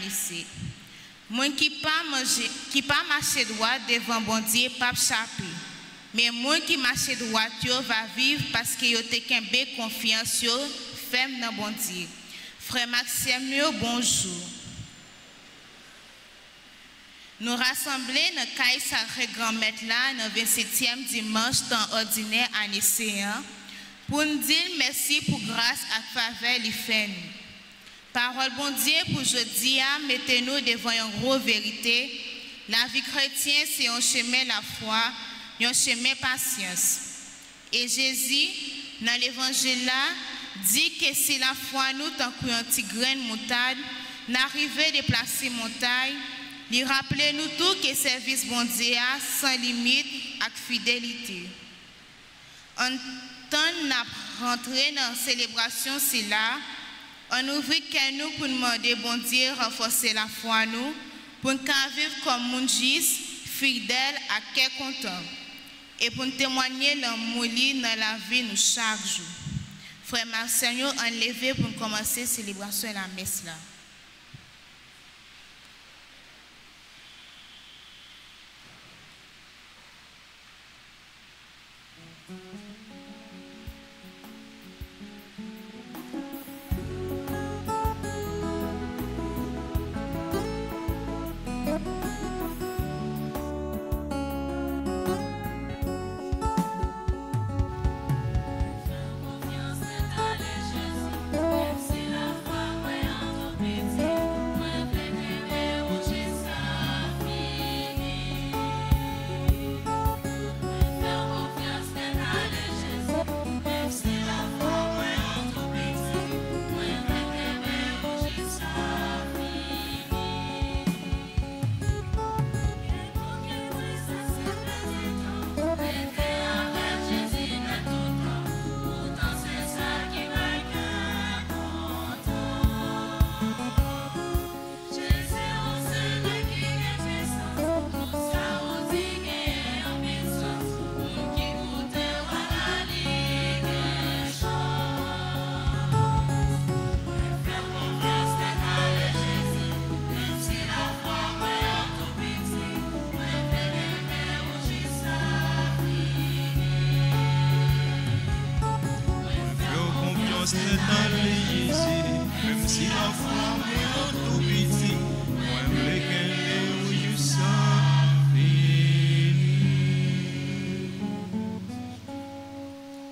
panissé. Moun qui pas marcher droit devant bon Dieu pas chapé. Mais moun qui marche droit yo va vivre parce que yo te kembe confiance yo ferme dans bon Dieu. Frère Maxime yo bonjour. Nous rassembler dans caille sacré grand-maître là dans 27e dimanche temps ordinaire année C1 pour nous dire merci pour grâce à faveur li fait nous. Parole bon Dieu pour jeudi a mettez-nous devant une grosse vérité. La vie chrétienne c'est un chemin la foi, un chemin patience. Et Jésus dans l'évangile là dit que si la foi nous tant qu'un petit grain de moutarde n'arriver déplacer montagne. Il rappelle nous tout que service bon Dieu a sans limite et fidélité. En temps de rentrer dans la célébration, c'est là, on ouvre que nous pour demander bon Dieu renforcer la foi nous, pour nous vivre comme mon juste, fidèle à quel content, et pour nous témoigner l'amour dans la vie nous chaque jour. Frère Marcel, enlevé pour commencer la célébration et la messe là.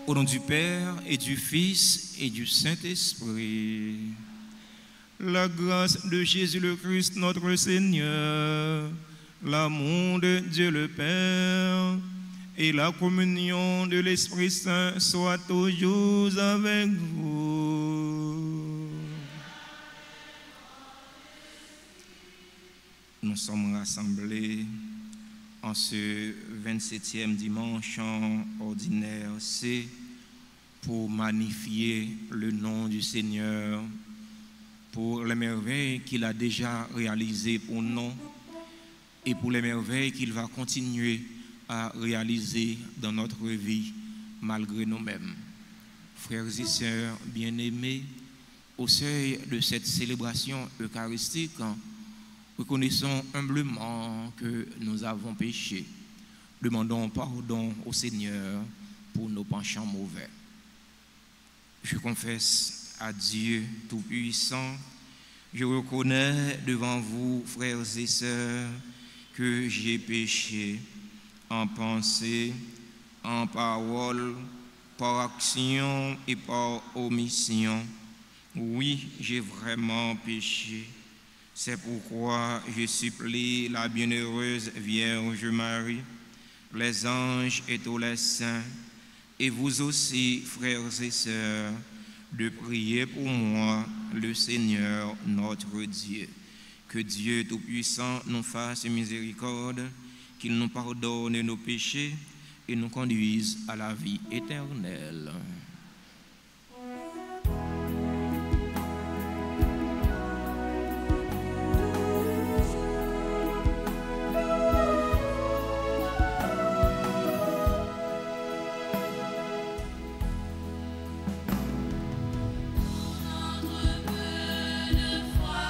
Au nom du Père et du Fils et du Saint-Esprit, la grâce de Jésus le Christ notre Seigneur, l'amour de Dieu le Père et la communion de l'Esprit Saint soient toujours avec vous. Nous sommes rassemblés en ce 27e dimanche ordinaire C pour magnifier le nom du Seigneur, pour les merveilles qu'il a déjà réalisées pour nous et pour les merveilles qu'il va continuer à réaliser dans notre vie malgré nous-mêmes. Frères et sœurs bien-aimés, au seuil de cette célébration eucharistique, reconnaissons humblement que nous avons péché. Demandons pardon au Seigneur pour nos penchants mauvais. Je confesse à Dieu Tout-Puissant, je reconnais devant vous, frères et sœurs, que j'ai péché en pensée, en parole, par action et par omission. Oui, j'ai vraiment péché. C'est pourquoi je supplie la bienheureuse Vierge Marie, les anges et tous les saints, et vous aussi, frères et sœurs, de prier pour moi, le Seigneur notre Dieu. Que Dieu Tout-Puissant nous fasse miséricorde, qu'il nous pardonne nos péchés et nous conduise à la vie éternelle. Notre peu de foi,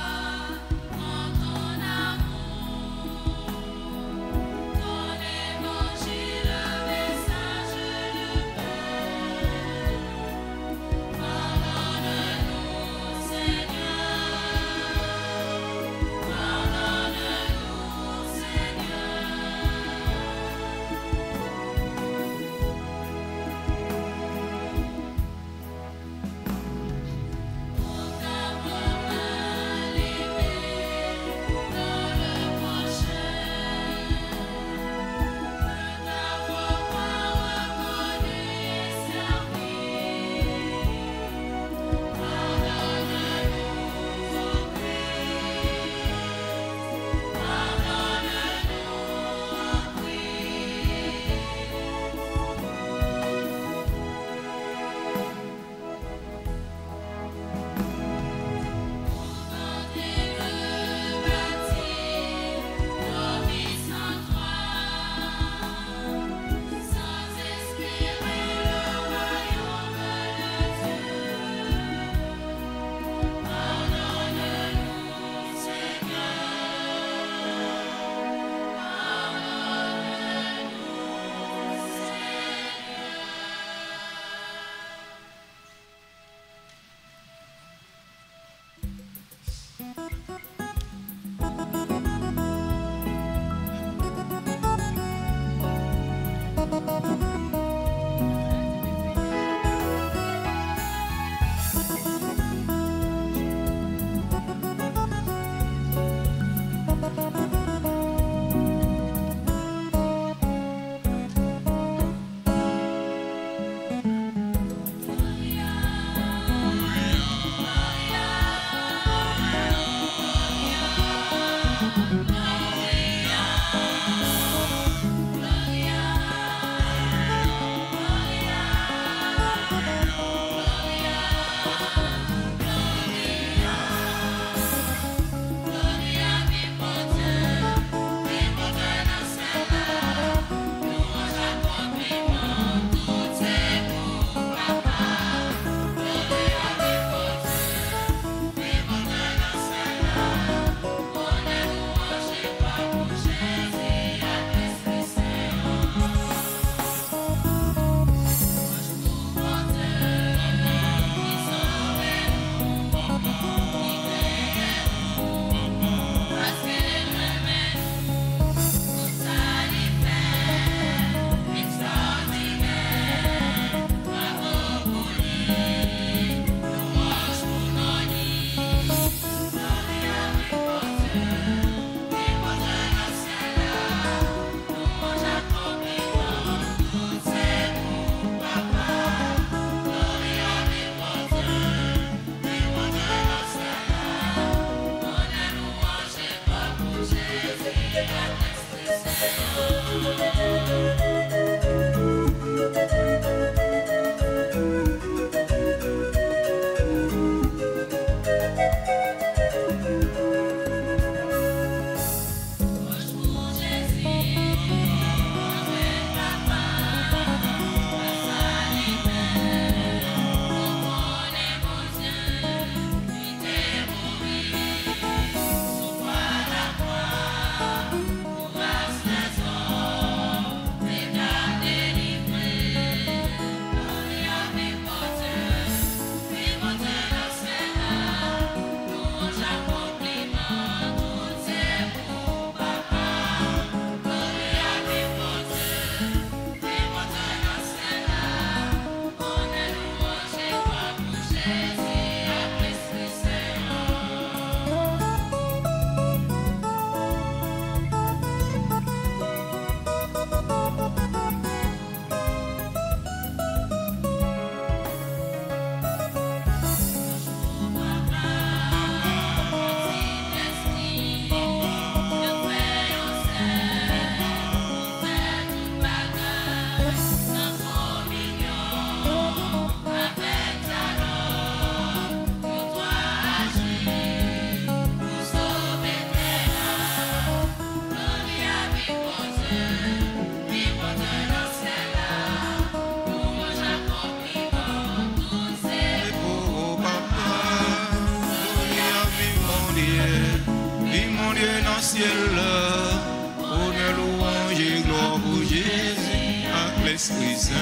ciel là, honneur, louange et gloire pour Jésus, avec l'Esprit Saint.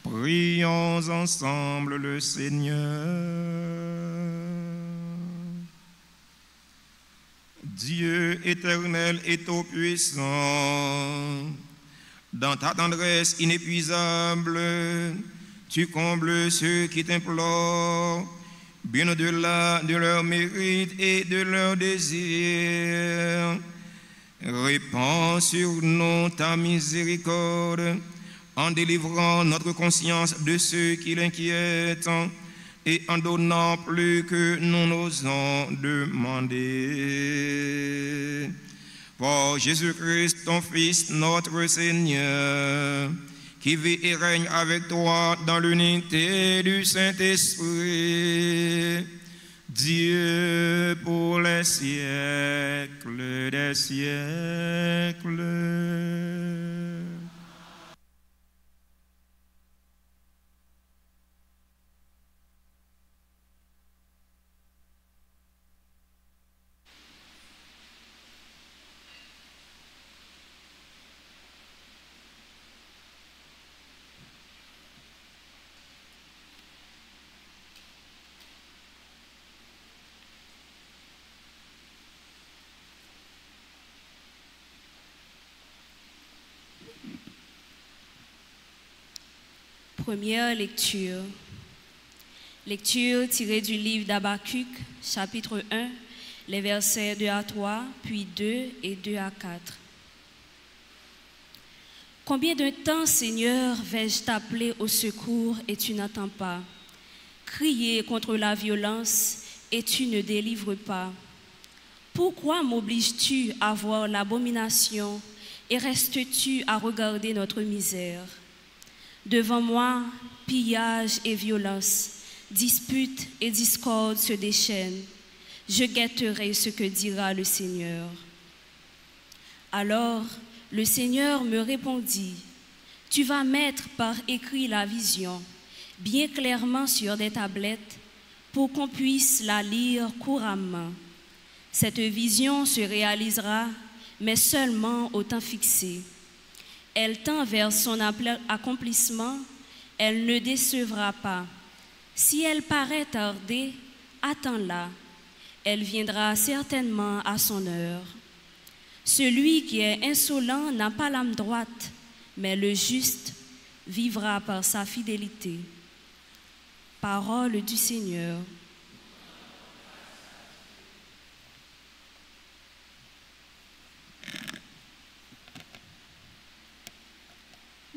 Prions ensemble le Seigneur. Dieu éternel et tout-puissant, dans ta tendresse inépuisable, tu combles ceux qui t'implorent, bien au-delà de leur mérite et de leur désir. Répands sur nous ta miséricorde, en délivrant notre conscience de ceux qui l'inquiètent et en donnant plus que nous n'osons demander. Par Jésus-Christ, ton Fils, notre Seigneur, qui vit et règne avec toi dans l'unité du Saint-Esprit, Dieu pour les siècles des siècles. Première lecture. Lecture tirée du livre d'Habakkuk, chapitre 1, les versets 2 à 3, puis 2 et 2 à 4. Combien de temps, Seigneur, vais-je t'appeler au secours et tu n'entends pas? Crier contre la violence et tu ne délivres pas. Pourquoi m'obliges-tu à voir l'abomination et restes-tu à regarder notre misère? Devant moi, pillage et violence, dispute et discorde se déchaînent. Je guetterai ce que dira le Seigneur. Alors, le Seigneur me répondit, « Tu vas mettre par écrit la vision, bien clairement sur des tablettes, pour qu'on puisse la lire couramment. Cette vision se réalisera, mais seulement au temps fixé. Elle tend vers son accomplissement, elle ne décevra pas. Si elle paraît tarder, attends-la. Elle viendra certainement à son heure. Celui qui est insolent n'a pas l'âme droite, mais le juste vivra par sa fidélité. » Parole du Seigneur.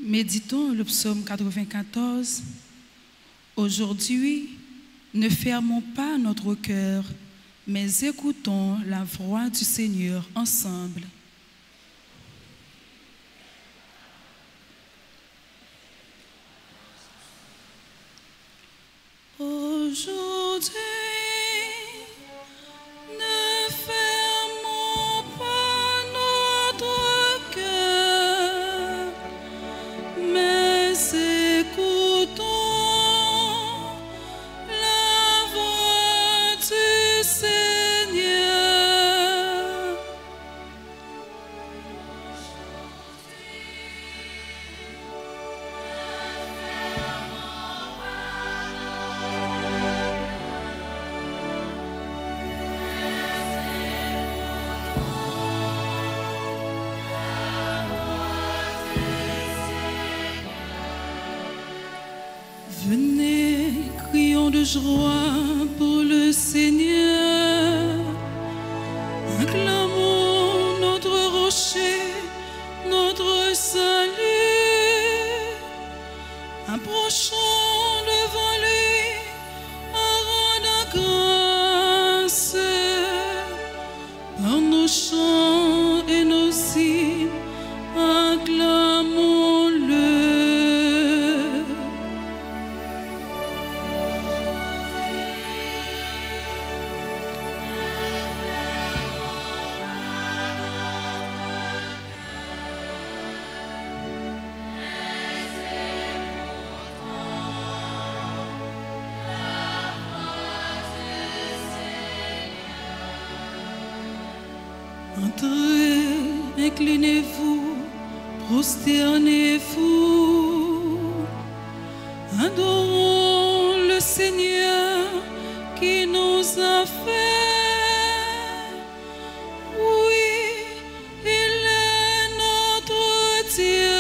Méditons le psaume 94. Aujourd'hui, ne fermons pas notre cœur, mais écoutons la voix du Seigneur ensemble. Aujourd'hui, ne fermons pas notre cœur, mais écoutons la voix du Seigneur. Venez, crions de joie pour le Seigneur. Acclamons notre rocher, notre salut. Approchons devant lui en rendant grâce. Par nos chants et nos hymnes, acclamons-le. inclinez-vous, prosternez-vous, adorons le Seigneur qui nous a fait. Oui, il est notre Dieu.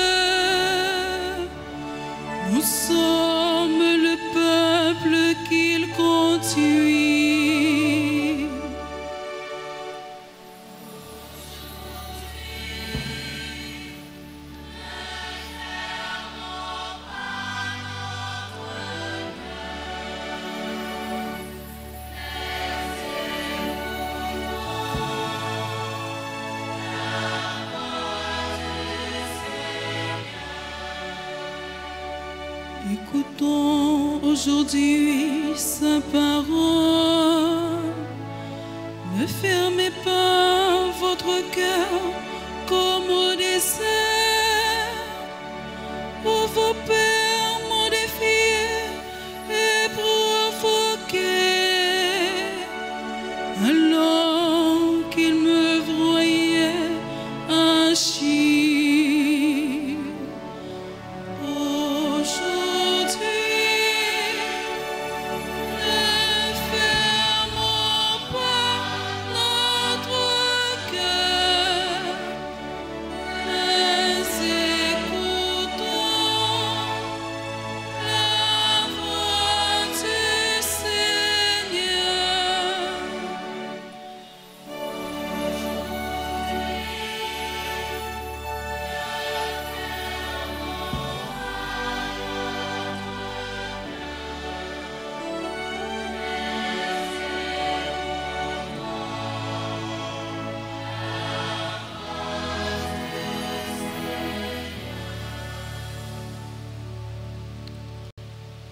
Nous sommes le peuple qu'il conduit. Écoutons aujourd'hui sa parole. Ne fermez pas votre cœur comme au désert, où vos pères m'ont défié et provoqué, alors qu'ils me voyaient agir.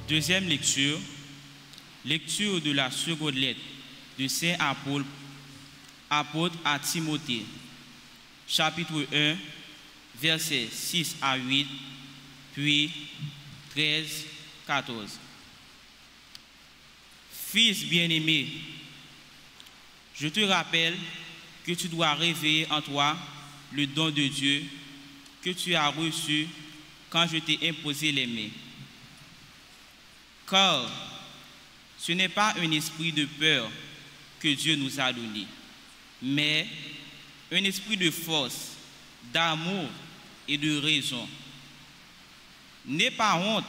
Deuxième lecture, lecture de la seconde lettre de Saint apôtre à Timothée, chapitre 1, versets 6 à 8, puis 13, 14. Fils bien-aimé, je te rappelle que tu dois réveiller en toi le don de Dieu que tu as reçu quand je t'ai imposé les mains. Car ce n'est pas un esprit de peur que Dieu nous a donné, mais un esprit de force, d'amour et de raison. N'aie pas honte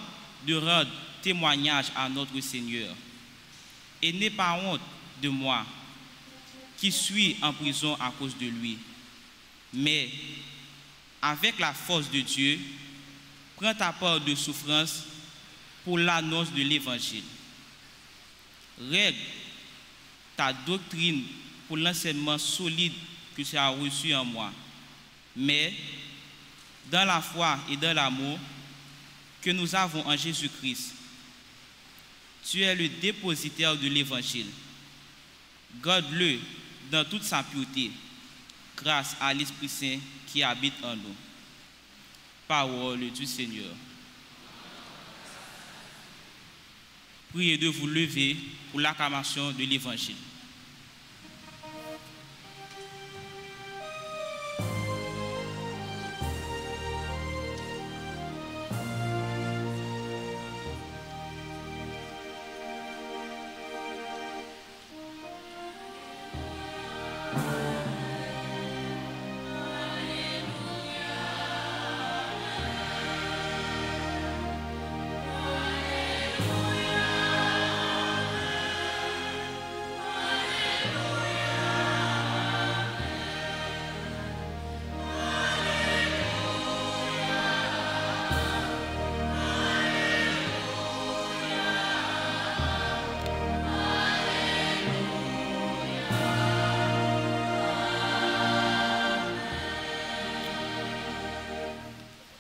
de rendre témoignage à notre Seigneur, et n'aie pas honte de moi, qui suis en prison à cause de lui. Mais avec la force de Dieu, prends ta part de souffrance pour l'annonce de l'Évangile. Règle ta doctrine pour l'enseignement solide que tu as reçu en moi, mais dans la foi et dans l'amour que nous avons en Jésus-Christ. Tu es le dépositaire de l'Évangile. Garde-le dans toute sa pureté, grâce à l'Esprit Saint qui habite en nous. Parole du Seigneur. Priez de vous lever pour l'acclamation de l'Évangile.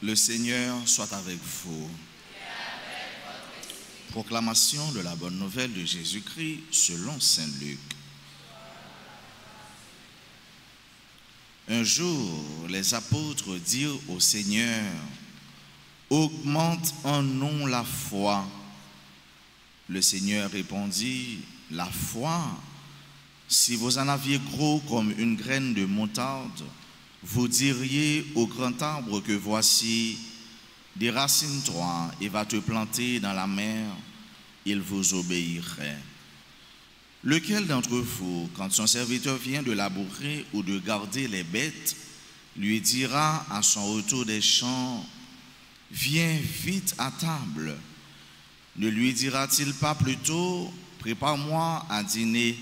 Le Seigneur soit avec vous. Proclamation de la bonne nouvelle de Jésus-Christ selon saint Luc. Un jour, les apôtres dirent au Seigneur, « Augmente en nous la foi. » Le Seigneur répondit, « La foi, si vous en aviez gros comme une graine de moutarde, vous diriez au grand arbre que voici, déracine-toi et va te planter dans la mer, il vous obéirait. Lequel d'entre vous, quand son serviteur vient de labourer ou de garder les bêtes, lui dira à son retour des champs, viens vite à table? Ne lui dira-t-il pas plutôt, prépare-moi à dîner,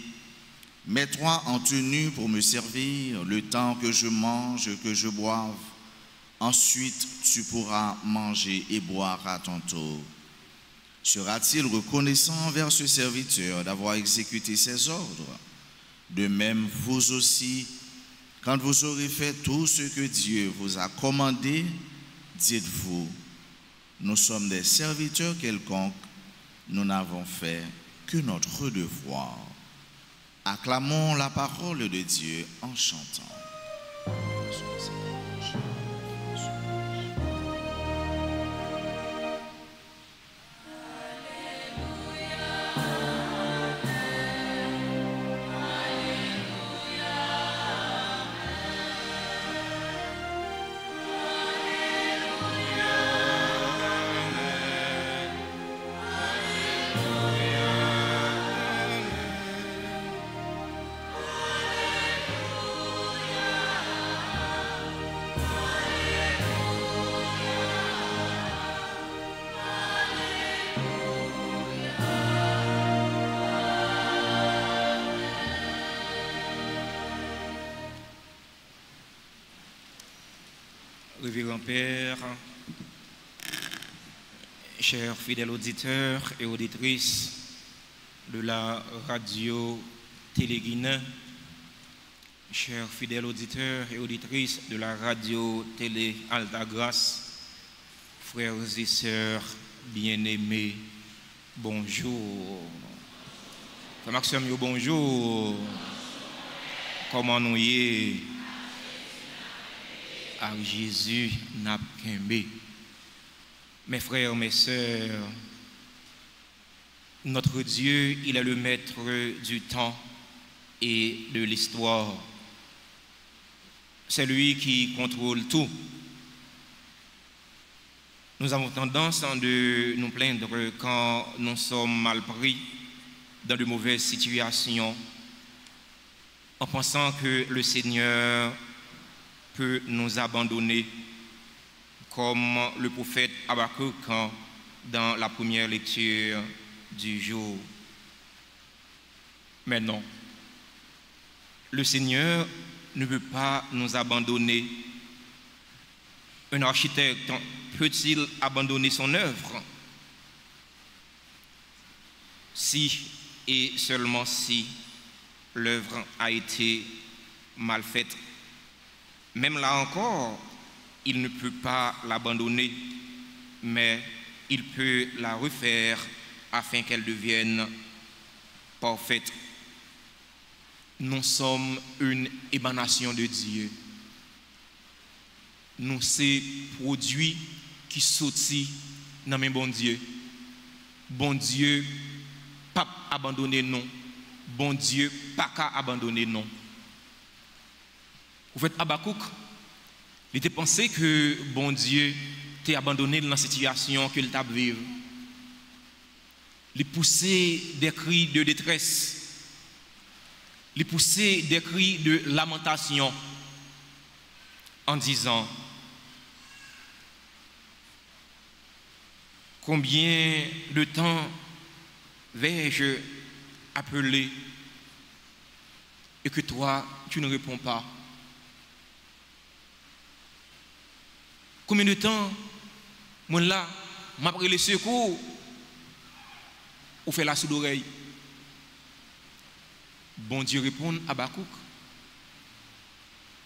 mets-toi en tenue pour me servir le temps que je mange, que je boive. Ensuite, tu pourras manger et boire à ton tour. Sera-t-il reconnaissant envers ce serviteur d'avoir exécuté ses ordres? De même, vous aussi, quand vous aurez fait tout ce que Dieu vous a commandé, dites-vous, nous sommes des serviteurs quelconques, nous n'avons fait que notre devoir. Acclamons la parole de Dieu en chantant. Révérend Père, chers fidèles auditeurs et auditrices de la radio Télé-Guinéen, chers fidèles auditeurs et auditrices de la radio Télé Altagrace, frères et sœurs bien-aimés, bonjour. Frère Maxime, bonjour. Comment nous y est? À Jésus n'a qu'un. Mes frères, mes sœurs, notre Dieu, il est le maître du temps et de l'histoire. C'est lui qui contrôle tout. Nous avons tendance de nous plaindre quand nous sommes mal pris dans de mauvaises situations, en pensant que le Seigneur peut nous abandonner, comme le prophète Habakkuk dans la première lecture du jour. Mais non, le Seigneur ne veut pas nous abandonner. Un architecte peut-il abandonner son œuvre? Si et seulement si l'œuvre a été mal faite. Même là encore, il ne peut pas l'abandonner, mais il peut la refaire afin qu'elle devienne parfaite. Nous sommes une émanation de Dieu. Nous sommes produits qui sortent dans mes bon Dieu. Bon Dieu, pas abandonner non. Bon Dieu, pas qu'à abandonner non. Vous faites Habakkuk, il était pensé que bon Dieu t'ait abandonné dans la situation qu'il t'a vécue. Il poussait des cris de détresse, il poussait des cris de lamentation en disant: combien de temps vais-je appeler et que toi tu ne réponds pas? Combien de temps, moi là, m'après les secours, ou fait la sourde oreille? Bon Dieu répond à Habakkuk.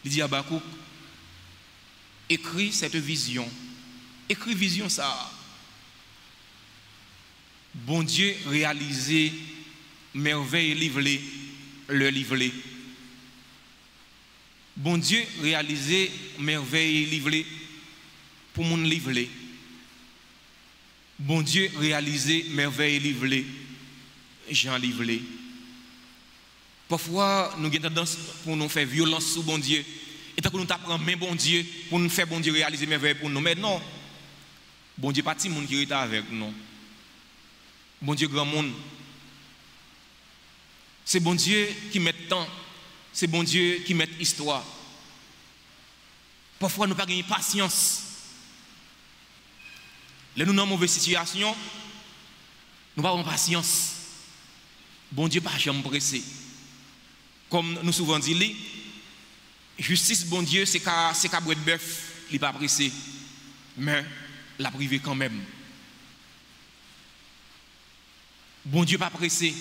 Il dit à Habakkuk, écris cette vision. Écris vision ça. Bon Dieu réalisé merveille livrée, le livré. Bon Dieu réalisé merveille livrée pour mon livrer. Bon Dieu réalisé merveille livrée, Jean livré. Parfois, nous avons tendance pour nous faire violence sur bon Dieu Et tant que nous t'apprenons main bon Dieu pour nous faire bon Dieu réaliser merveilles pour nous. Mais non, bon Dieu pas petit monde qui est avec nous. Bon Dieu grand monde. C'est bon Dieu qui met temps. C'est bon Dieu qui met histoire. Parfois nous pas gagner patience. Là nous dans une mauvaise situation, nous pas avoir patience. Bon Dieu pas jamais pressé. Comme nous souvent dit, justice bon Dieu c'est qu'à bret de bœuf, il pas pressé. Mais la privé quand même. Bon Dieu pas pressé.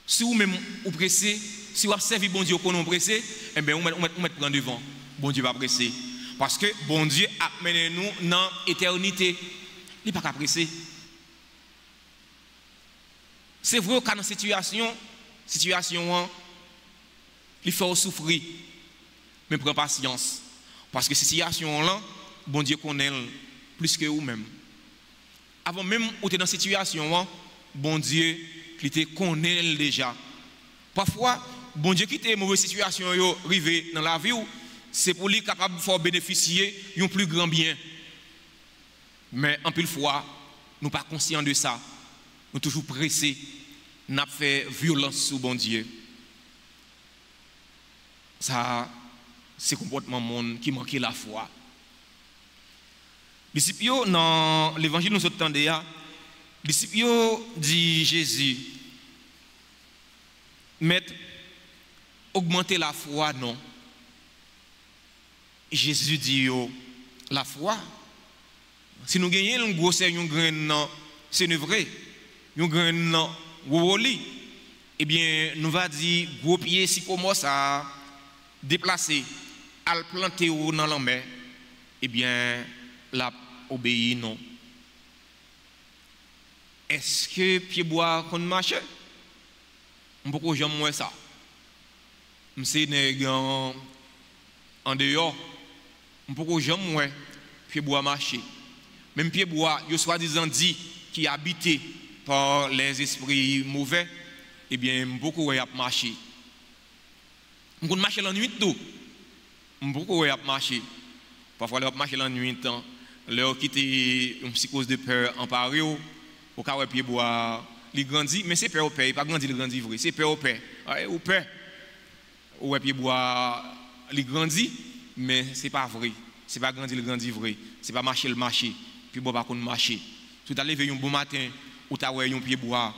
Si vous même ou pressé, si vous avez servi bon Dieu qu'on pressé, eh bien, on met prendre devant. Bon Dieu va pressé. Parce que bon Dieu a mené nous dans l'éternité. Il n'est pas pressé. C'est vrai qu'à dans situation, il faut souffrir. Mais prends patience. Parce que cette situation-là, bon Dieu connaît plus que vous-même. Avant même où tu es dans cette situation, bon Dieu qui te connaît déjà. Parfois, bon Dieu qui te une mauvaise situation arrivé dans la vie, c'est pour lui capable de faire bénéficier d'un plus grand bien. Mais en pile fois, nous ne sommes pas conscients de ça. Nous sommes toujours pressés. Nous avons fait violence sur bon Dieu. Ça, c'est le comportement monde qui manque la foi. Les disciples, dans l'évangile nous entendons, les disciples dit Jésus, Maître, augmenter la foi, non. Jésus dit, la foi, si nous gagnons un gros grain, c'est vrai, un grain woli, eh bien, nous va dire, gros pied, si commence à déplacer, à le planter dans la mer, eh bien, la obéit, non. Est-ce que pied bois qu'on marche? On peut pas jamais ça. C'est en dehors. On peut pas jamais pied bois marcher. Même pied bois, yo soi-disant dit qui habité par les esprits mauvais, eh bien beaucoup y a marché. On peut marcher la nuit tout. Beaucoup y a marché. Parfois on marcher la nuit temps, leur quitter une psychose de peur en Paris. Au cas où pied bois, il grandit, mais c'est peur au père, il pas grandi, il grandit vrai, c'est peur au père. Au père, au pied bois, il grandit, mais c'est pas vrai, c'est pas grandi, il grandit vrai, c'est pas marcher le marché, pied bois pas qu'on marcher. Tout à l'heure un bon matin, où tu as un pied bois,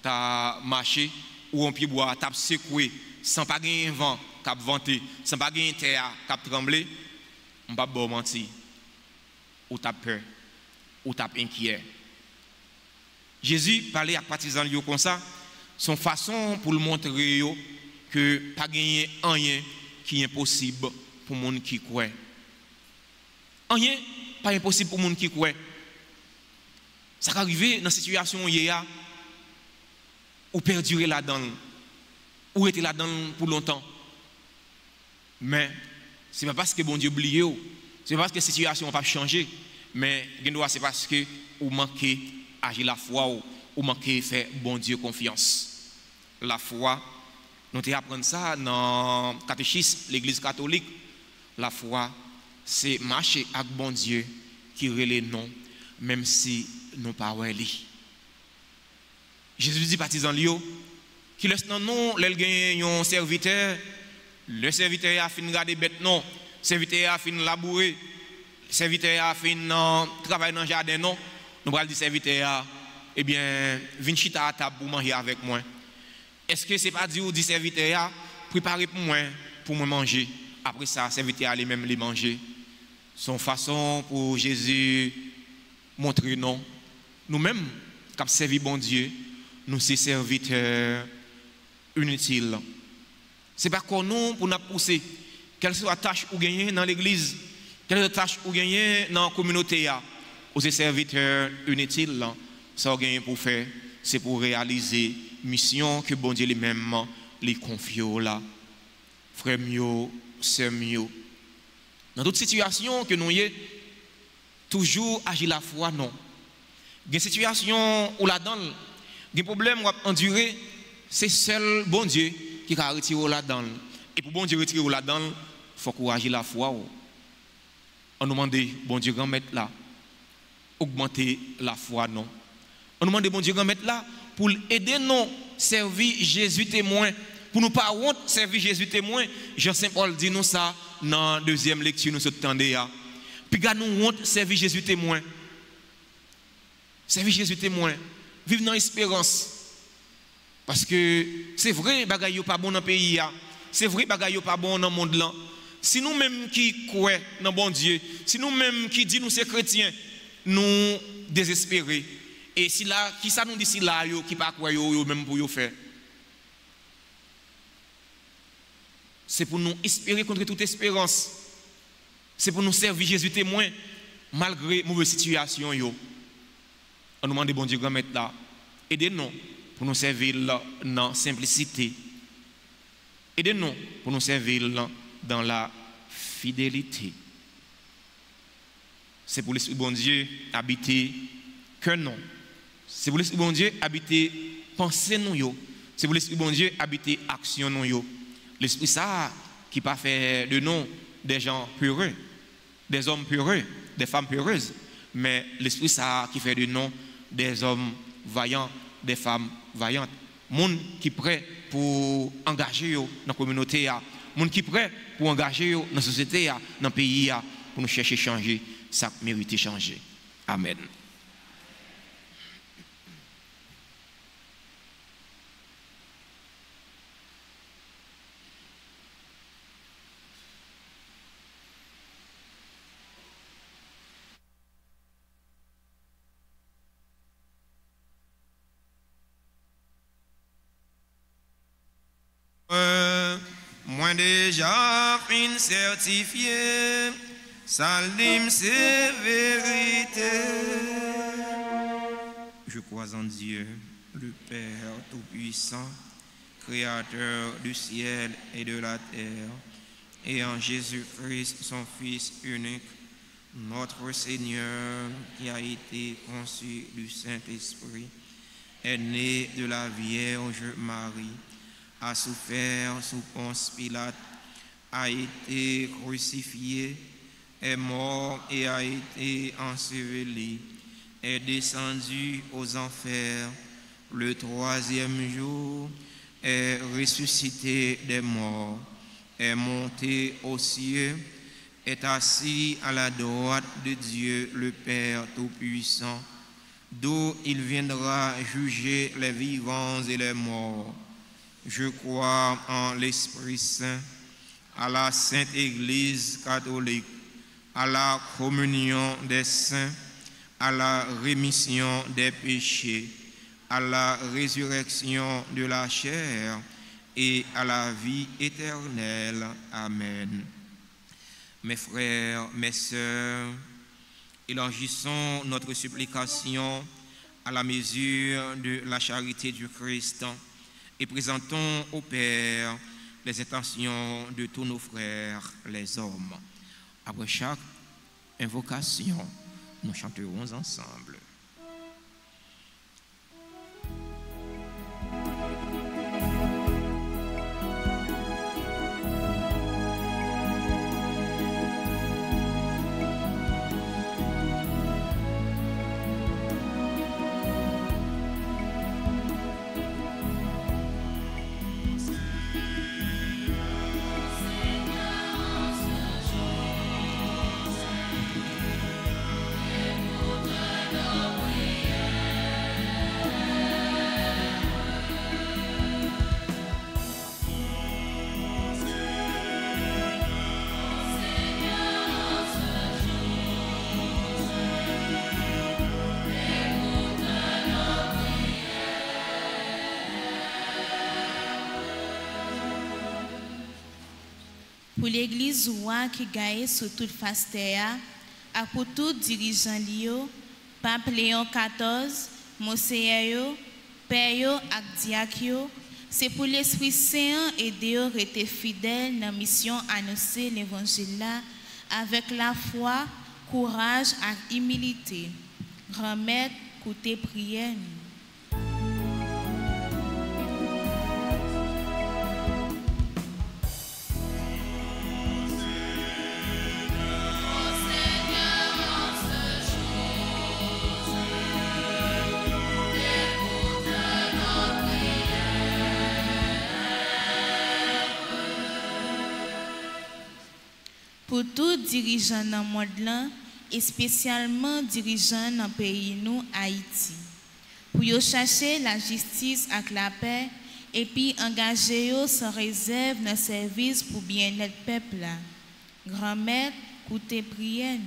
tu as marché, ou un pied bois, tu as secoué, sans pas gagner vent, qui a venté, sans pas gagner terre, qui a tremblé, on va pas mentir, ou tu as peur, ou tu as inquiet. Jésus parlait à partisans comme ça, son façon pour le montrer que pas gagner rien qui est impossible pour les gens qui croient. Rien pas impossible pour les gens qui croient. Ça peut arriver dans une situation où il y a ou perdurer là-dedans, ou être là-dedans pour longtemps. Mais ce n'est pas parce que bon Dieu oublie, ce n'est pas parce que la situation n'a pas changé, mais c'est parce que vous manquez agir la foi ou manquer faire bon Dieu confiance. La foi, nous apprenons ça dans le catéchisme, l'église catholique. La foi, c'est marcher avec bon Dieu qui relève non, même si nous ne parlons pas. Jésus dit partisans qui laisse non non, les un serviteur, le serviteur a fini de garder bête non, le serviteur a fini de labourer, le serviteur a fini de travailler dans le jardin non. Nous allons dire serviteur, eh bien, viens chita à table pour manger avec moi. Est-ce que ce n'est pas dire au serviteur, préparez pour moi manger. Après ça, serviteur allait même les manger. Son façon pour Jésus montrer non. Nous-mêmes, qui avons servi bon Dieu, nous sommes serviteurs inutiles. Ce n'est pas qu'on nous pour nous pousser. Quelle soit la tâche ou gagner dans l'église, quelle soit la tâche ou gagner dans la communauté. Aux serviteurs inutiles, ça gagne pour faire, c'est pour réaliser mission que bon Dieu lui-même les confie là. Frère mieux, sœur mieux. Dans toute situation que nous y toujours agir la foi non. Une situation où là-dedans, des problèmes à endurer, c'est seul bon Dieu qui a retiré là-dedans. Et pour bon Dieu retirer là-dedans, il faut encourager la foi. On nous demande, bon Dieu, grand maître là, augmenter la foi, non. On nous demande, bon Dieu, grand maître là, pour aider nous servir Jésus témoin. Pour nous pas honte servir Jésus témoin. Jean-Saint-Paul dit nous ça dans la deuxième lecture, nous attendons. Puis gars nous honte servir Jésus témoin. Servir Jésus témoin. Vivre dans l'espérance. Parce que c'est vrai, bagay yo pas bon dans le pays. C'est vrai, bagay yo pas bon dans le monde là. Si nous-mêmes qui croyons dans bon Dieu, si nous-mêmes qui disons nous sommes chrétiens, nous désespérés. Et si là, qui ça nous dit si là, qui pas croire yo même pour yo faire. C'est pour nous espérer contre toute espérance. C'est pour nous servir Jésus témoin malgré mauvaise situation yo. On nous demande bon Dieu grand maître là, aidez-nous pour nous servir dans la simplicité. Aidez-nous pour nous servir dans la fidélité. C'est pour l'Esprit bon Dieu habiter que non. C'est pour l'Esprit bon Dieu habiter pensée nous yo. C'est pour l'Esprit bon Dieu habiter action nous yo. L'Esprit ça qui pas fait de nous des gens peureux, des hommes peureux, des femmes peureuses, mais l'Esprit ça qui fait de nous des hommes vaillants, des femmes vaillantes. Monde qui prêt pour engager dans la communauté, monde qui prêt pour engager dans la société, dans le pays, pour nous chercher à changer, ça mérite changer. Amen. Moi déjà fin certifié, salim c'est vérité. Je crois en Dieu, le Père Tout-Puissant, Créateur du ciel et de la terre, et en Jésus-Christ, son Fils unique, notre Seigneur, qui a été conçu du Saint-Esprit, est né de la Vierge Marie, a souffert sous Ponce Pilate, a été crucifié, est mort et a été enseveli, est descendu aux enfers, le troisième jour est ressuscité des morts, est monté aux cieux, est assis à la droite de Dieu le Père Tout-Puissant, d'où il viendra juger les vivants et les morts. Je crois en l'Esprit Saint, à la Sainte Église catholique, à la communion des saints, à la rémission des péchés, à la résurrection de la chair et à la vie éternelle. Amen. Mes frères, mes sœurs, élargissons notre supplication à la mesure de la charité du Christ et présentons au Père les intentions de tous nos frères, les hommes. Après chaque invocation, nous chanterons ensemble. Pour l'église roi qui gagne sur toute face terre, et pour tout dirigeant Lio, Pape Léon XIV, Monseigneur, Père et Diacre, c'est pour l'Esprit Saint aider à rester fidèle dans la mission annoncer l'évangile avec la foi, courage et humilité. Remettre, côté prière. pour tout dirigeant dans le monde là, et spécialement dirigeant dans le pays nous, Haïti. Pour yo chercher la justice avec la paix et puis engager yo sans réserve dans le service pour bien-être peuple là. Grand-mère, écoutez prière.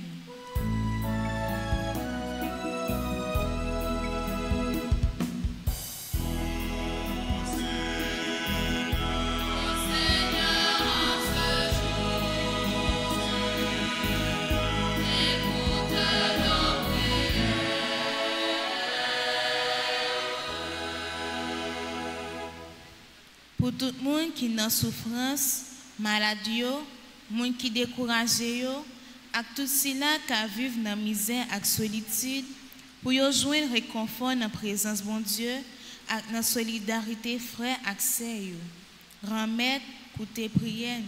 Pour tout le monde qui est en souffrance, maladie, monde qui est découragé, et tout cela qui vivent dans la misère et la solitude, pour joindre réconfort dans la présence de bon Dieu, et dans la solidarité frère accès. Grand-mère, écoutez prière.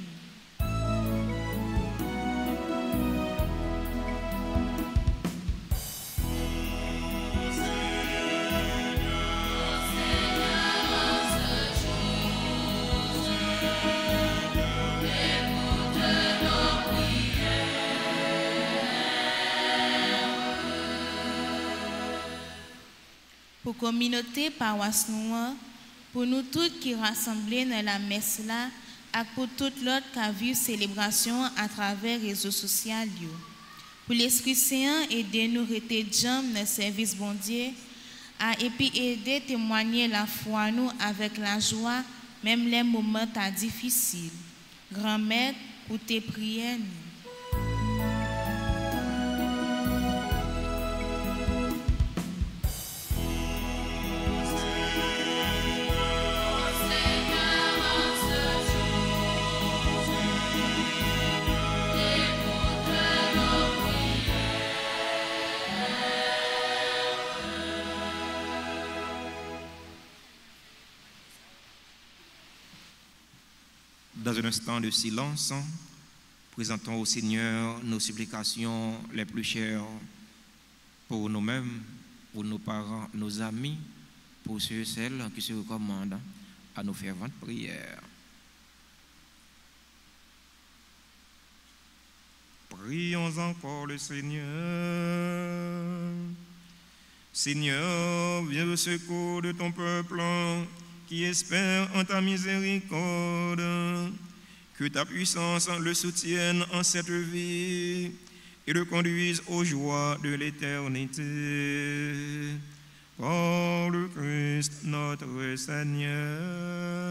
Pour la communauté paroisse noire, pour nous tous qui rassemblés dans la messe là, et pour tout l'autre qui a vu célébration à travers les réseaux sociaux. Pour l'Esprit Saint, aidez-nous à rester jambes dans le service bon Dieu, et puis aider à témoigner la foi nous avec la joie, même les moments difficiles. Grand-mère, pour tes prières. Dans un instant de silence, présentons au Seigneur nos supplications les plus chères pour nous-mêmes, pour nos parents, nos amis, pour ceux et celles qui se recommandent à nos ferventes prières. Prions encore le Seigneur. Seigneur, viens au secours de ton peuple qui espère en ta miséricorde, que ta puissance le soutienne en cette vie et le conduise aux joies de l'éternité. Par le Christ notre Seigneur.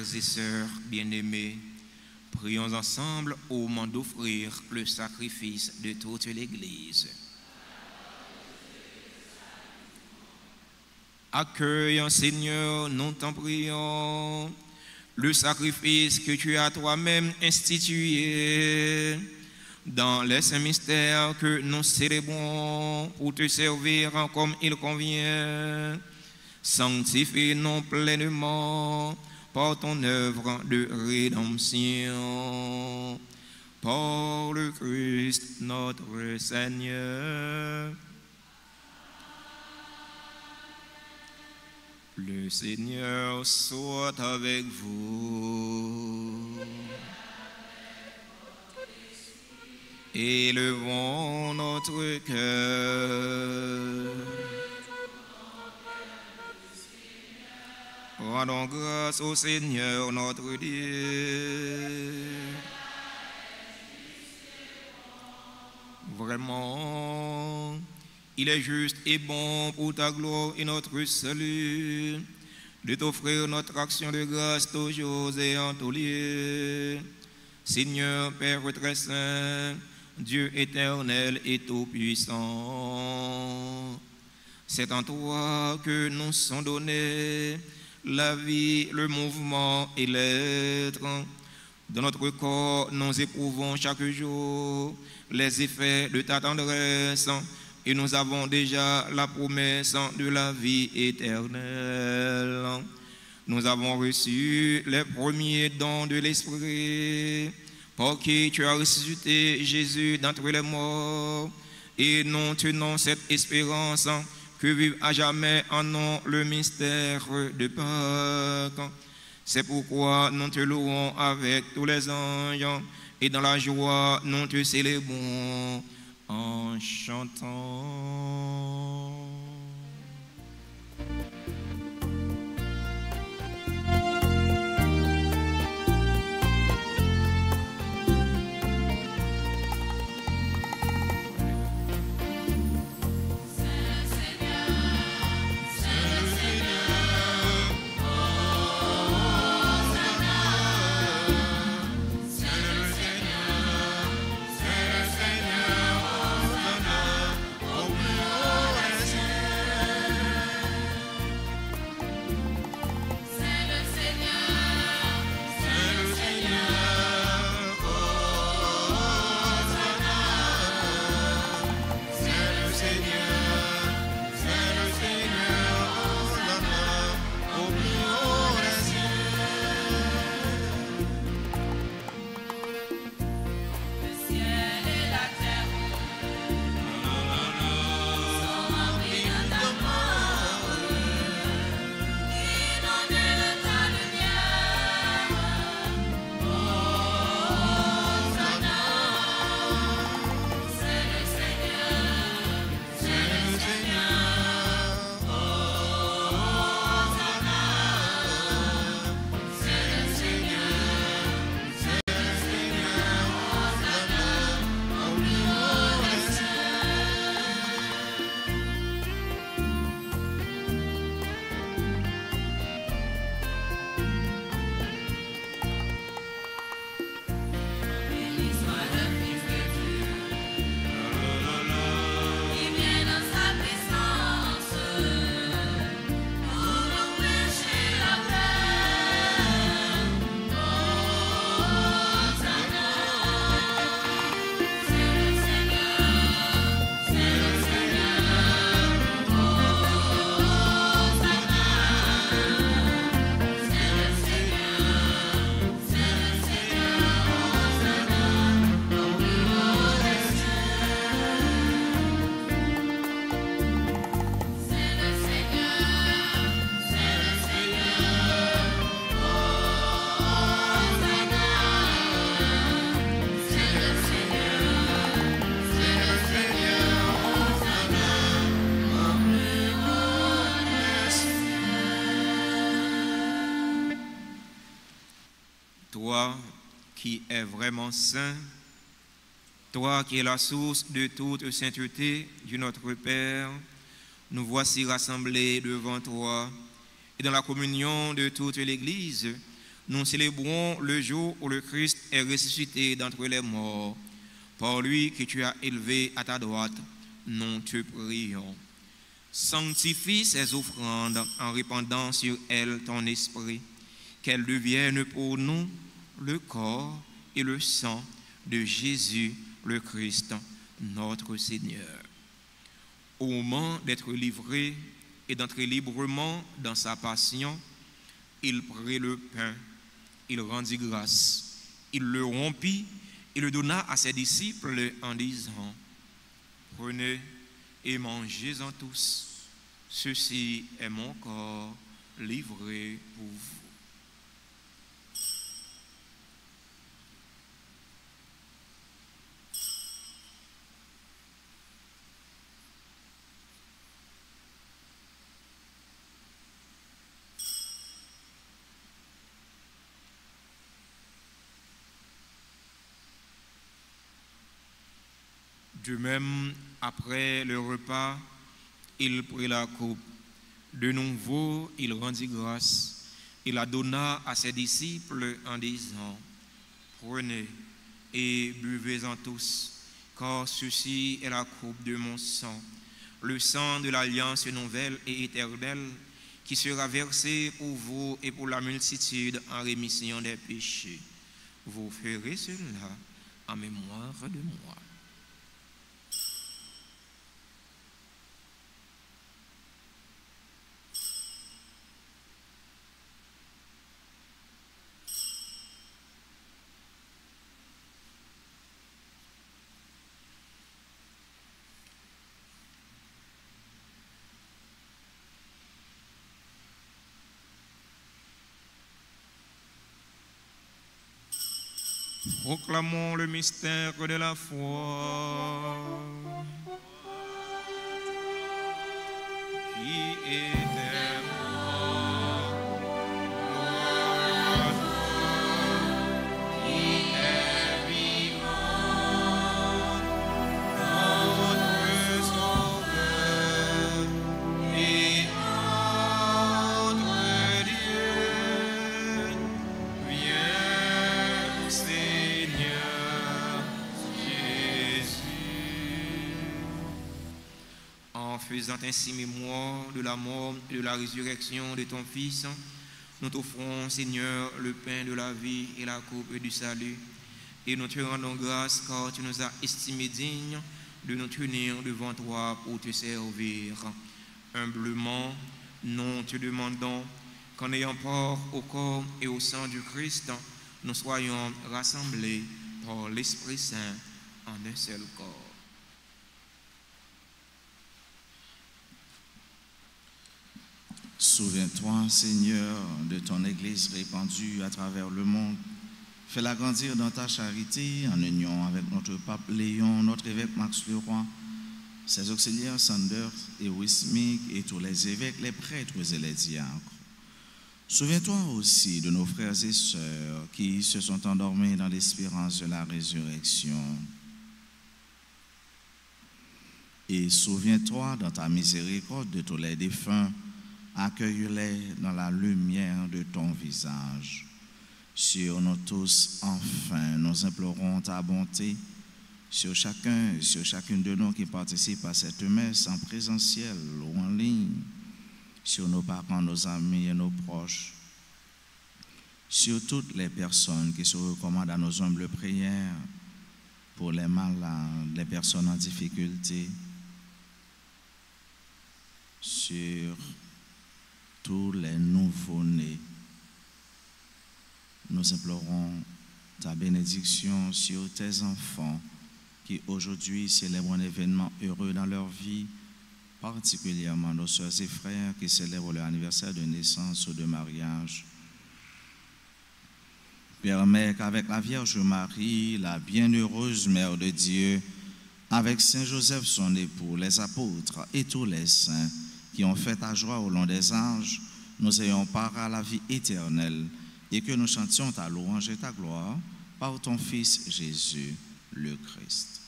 et sœurs bien-aimés, prions ensemble au moment d'offrir le sacrifice de toute l'Église. Accueille, Seigneur, nous t'en prions, le sacrifice que tu as toi-même institué dans les saints mystères que nous célébrons pour te servir comme il convient. Sanctifie-nous pleinement par ton œuvre de rédemption. Par le Christ notre Seigneur. Le Seigneur soit avec vous. Élevons notre cœur. Rendons grâce au Seigneur notre Dieu. Vraiment, il est juste et bon pour ta gloire et notre salut de t'offrir notre action de grâce toujours et en tous lieux. Seigneur, Père très saint, Dieu éternel et tout-puissant, c'est en toi que nous sont donnés la vie, le mouvement et l'être. Dans notre corps, nous éprouvons chaque jour les effets de ta tendresse et nous avons déjà la promesse de la vie éternelle. Nous avons reçu les premiers dons de l'Esprit, par qui tu as ressuscité Jésus d'entre les morts, et nous tenons cette espérance que vive à jamais en nous le mystère de Pâques. C'est pourquoi nous te louons avec tous les anges, et dans la joie nous te célébrons en chantant. Toi qui es vraiment saint, toi qui es la source de toute sainteté, Dieu notre Père, nous voici rassemblés devant toi et dans la communion de toute l'Église, nous célébrons le jour où le Christ est ressuscité d'entre les morts. Par lui que tu as élevé à ta droite, nous te prions. Sanctifie ces offrandes en répandant sur elles ton esprit, qu'elles deviennent pour nous le corps et le sang de Jésus le Christ, notre Seigneur. Au moment d'être livré et d'entrer librement dans sa passion, il prit le pain, il rendit grâce, il le rompit et le donna à ses disciples en disant: prenez et mangez-en tous, ceci est mon corps livré pour vous. De même, après le repas, il prit la coupe. De nouveau, il rendit grâce. Il la donna à ses disciples en disant: prenez et buvez-en tous, car ceci est la coupe de mon sang, le sang de l'alliance nouvelle et éternelle, qui sera versé pour vous et pour la multitude en rémission des péchés. Vous ferez cela en mémoire de moi. Proclamons le mystère de la foi. Qui était mort, gloire à toi, qui est vivant, notre Sauveur et notre Dieu. Viens, Seigneur Jésus. En faisant ainsi mémoire de la mort et de la résurrection de ton Fils, nous t'offrons, Seigneur, le pain de la vie et la coupe du salut. Et nous te rendons grâce car tu nous as estimés dignes de nous tenir devant toi pour te servir. Humblement, nous te demandons qu'en ayant part au corps et au sang du Christ, nous soyons rassemblés par l'Esprit Saint en un seul corps. Souviens-toi, Seigneur, de ton Église répandue à travers le monde. Fais-la grandir dans ta charité, en union avec notre pape Léon, notre évêque Max Leroy, ses auxiliaires Sanders et Wismig et tous les évêques, les prêtres et les diacres. Souviens-toi aussi de nos frères et sœurs qui se sont endormis dans l'espérance de la résurrection. Et souviens-toi dans ta miséricorde de tous les défunts. Accueille-les dans la lumière de ton visage. Sur nous tous, enfin, nous implorons ta bonté sur chacun et sur chacune de nous qui participent à cette messe en présentiel ou en ligne, sur nos parents, nos amis et nos proches, sur toutes les personnes qui se recommandent à nos humbles prières, pour les malades, les personnes en difficulté, sur tous les nouveau-nés. Nous implorons ta bénédiction sur tes enfants qui aujourd'hui célèbrent un événement heureux dans leur vie, particulièrement nos sœurs et frères qui célèbrent leur anniversaire de naissance ou de mariage. Permets qu'avec la Vierge Marie, la bienheureuse Mère de Dieu, avec Saint Joseph son époux, les apôtres et tous les saints qui ont fait ta joie au long des âges, nous ayons part à la vie éternelle et que nous chantions ta louange et ta gloire par ton Fils Jésus, le Christ.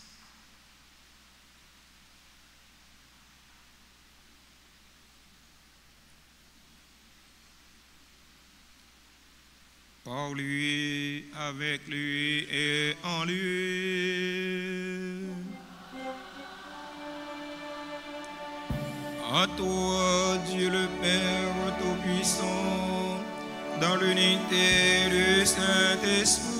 par lui, avec lui et en lui. À toi, Dieu le Père Tout-Puissant, dans l'unité du Saint-Esprit,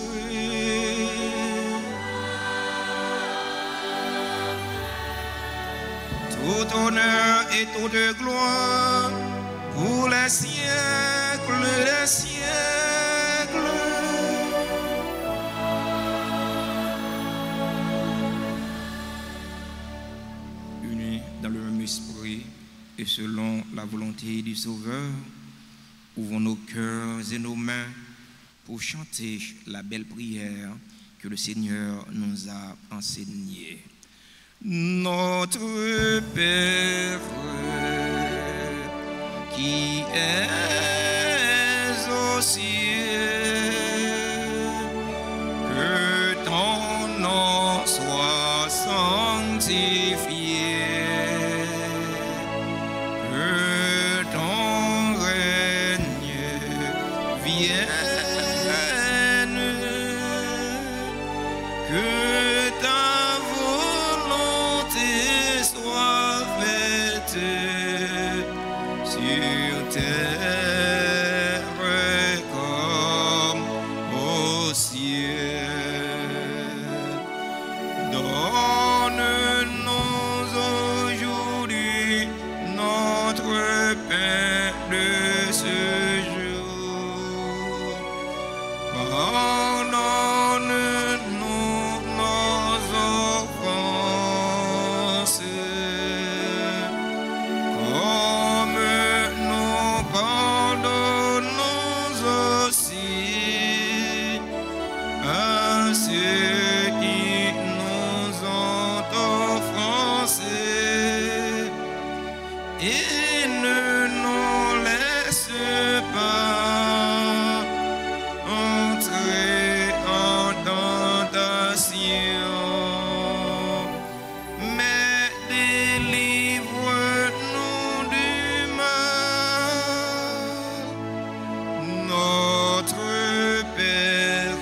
tout honneur et toute gloire pour les siècles des siècles. Unis dans le même esprit et selon la volonté du Sauveur, ouvrons nos cœurs et nos mains pour chanter la belle prière que le Seigneur nous a enseignée. Notre Père qui es aux cieux, que ton nom soit sanctifié, que ton règne vienne, que ta volonté soit faite sur terre comme au ciel. Donne-nous aujourd'hui notre pain de ce jour. Pardonne-nous nos offenses, comme nous pardonnons aussi à ceux qui nous ont offensés, et ne nous laisse pas entrer en tentation, mais délivre-nous du mal. Notre Père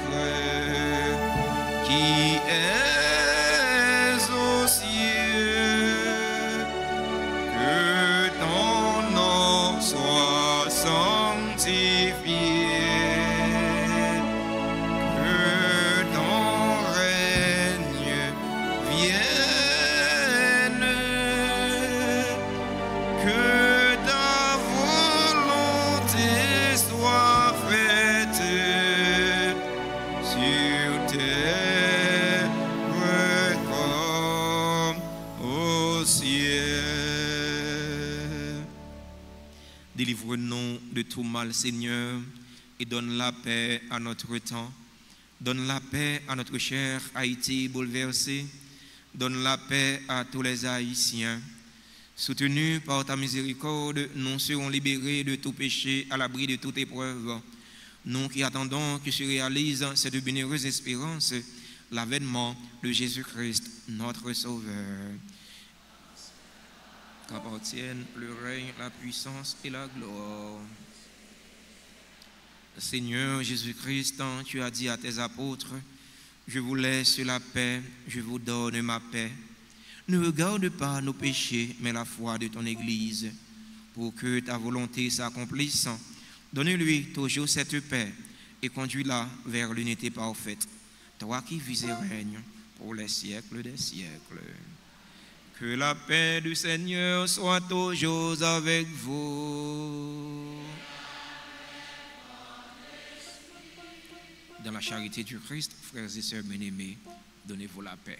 qui es aux cieux, que ton nom soit sanctifié, que ton règne vienne, que ta volonté soit faite sur terre comme au ciel. Délivre-nous de tout mal, Seigneur, et donne la paix à notre temps. Donne la paix à notre cher Haïti bouleversé. Donne la paix à tous les Haïtiens. Soutenus par ta miséricorde, nous serons libérés de tout péché, à l'abri de toute épreuve. Nous qui attendons que se réalise cette bienheureuse espérance, l'avènement de Jésus-Christ, notre Sauveur. Qu'appartiennent le règne, la puissance et la gloire. Seigneur Jésus-Christ, tu as dit à tes apôtres, je vous laisse la paix, je vous donne ma paix. Ne regarde pas nos péchés, mais la foi de ton Église, pour que ta volonté s'accomplisse. Donne-lui toujours cette paix et conduis-la vers l'unité parfaite. Toi qui vis et règnes pour les siècles des siècles. Que la paix du Seigneur soit toujours avec vous. Dans la charité du Christ, frères et sœurs bien-aimés, donnez-vous la paix.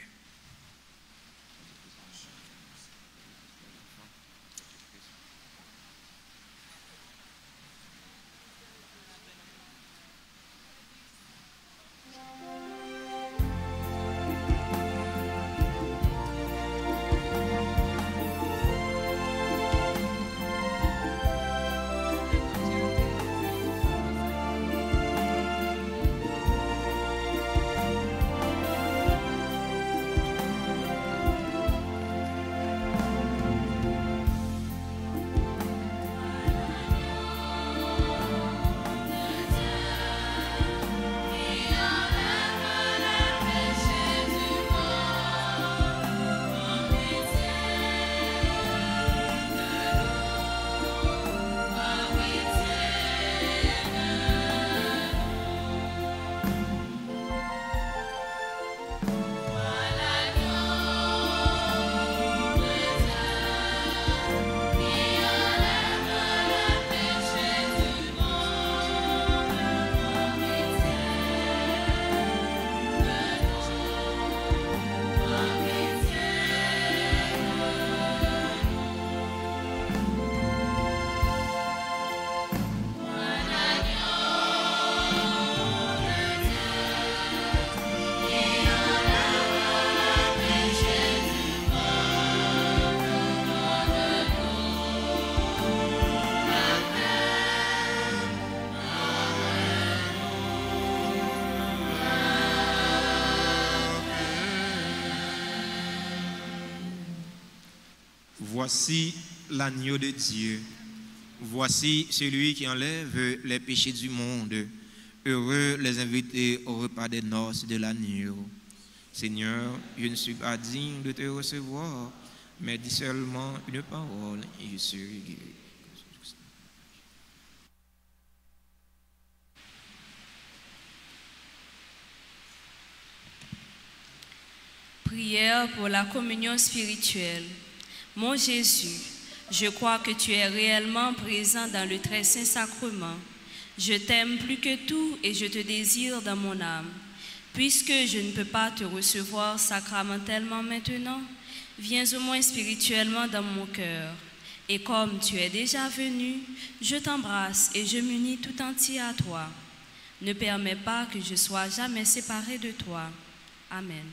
Voici l'agneau de Dieu. Voici celui qui enlève les péchés du monde. Heureux les invités au repas des noces de l'agneau. Seigneur, je ne suis pas digne de te recevoir, mais dis seulement une parole et je serai guéri. Prière pour la communion spirituelle. Mon Jésus, je crois que tu es réellement présent dans le très saint sacrement. Je t'aime plus que tout et je te désire dans mon âme. Puisque je ne peux pas te recevoir sacramentellement maintenant, viens au moins spirituellement dans mon cœur. Et comme tu es déjà venu, je t'embrasse et je m'unis tout entier à toi. Ne permets pas que je sois jamais séparé de toi. Amen.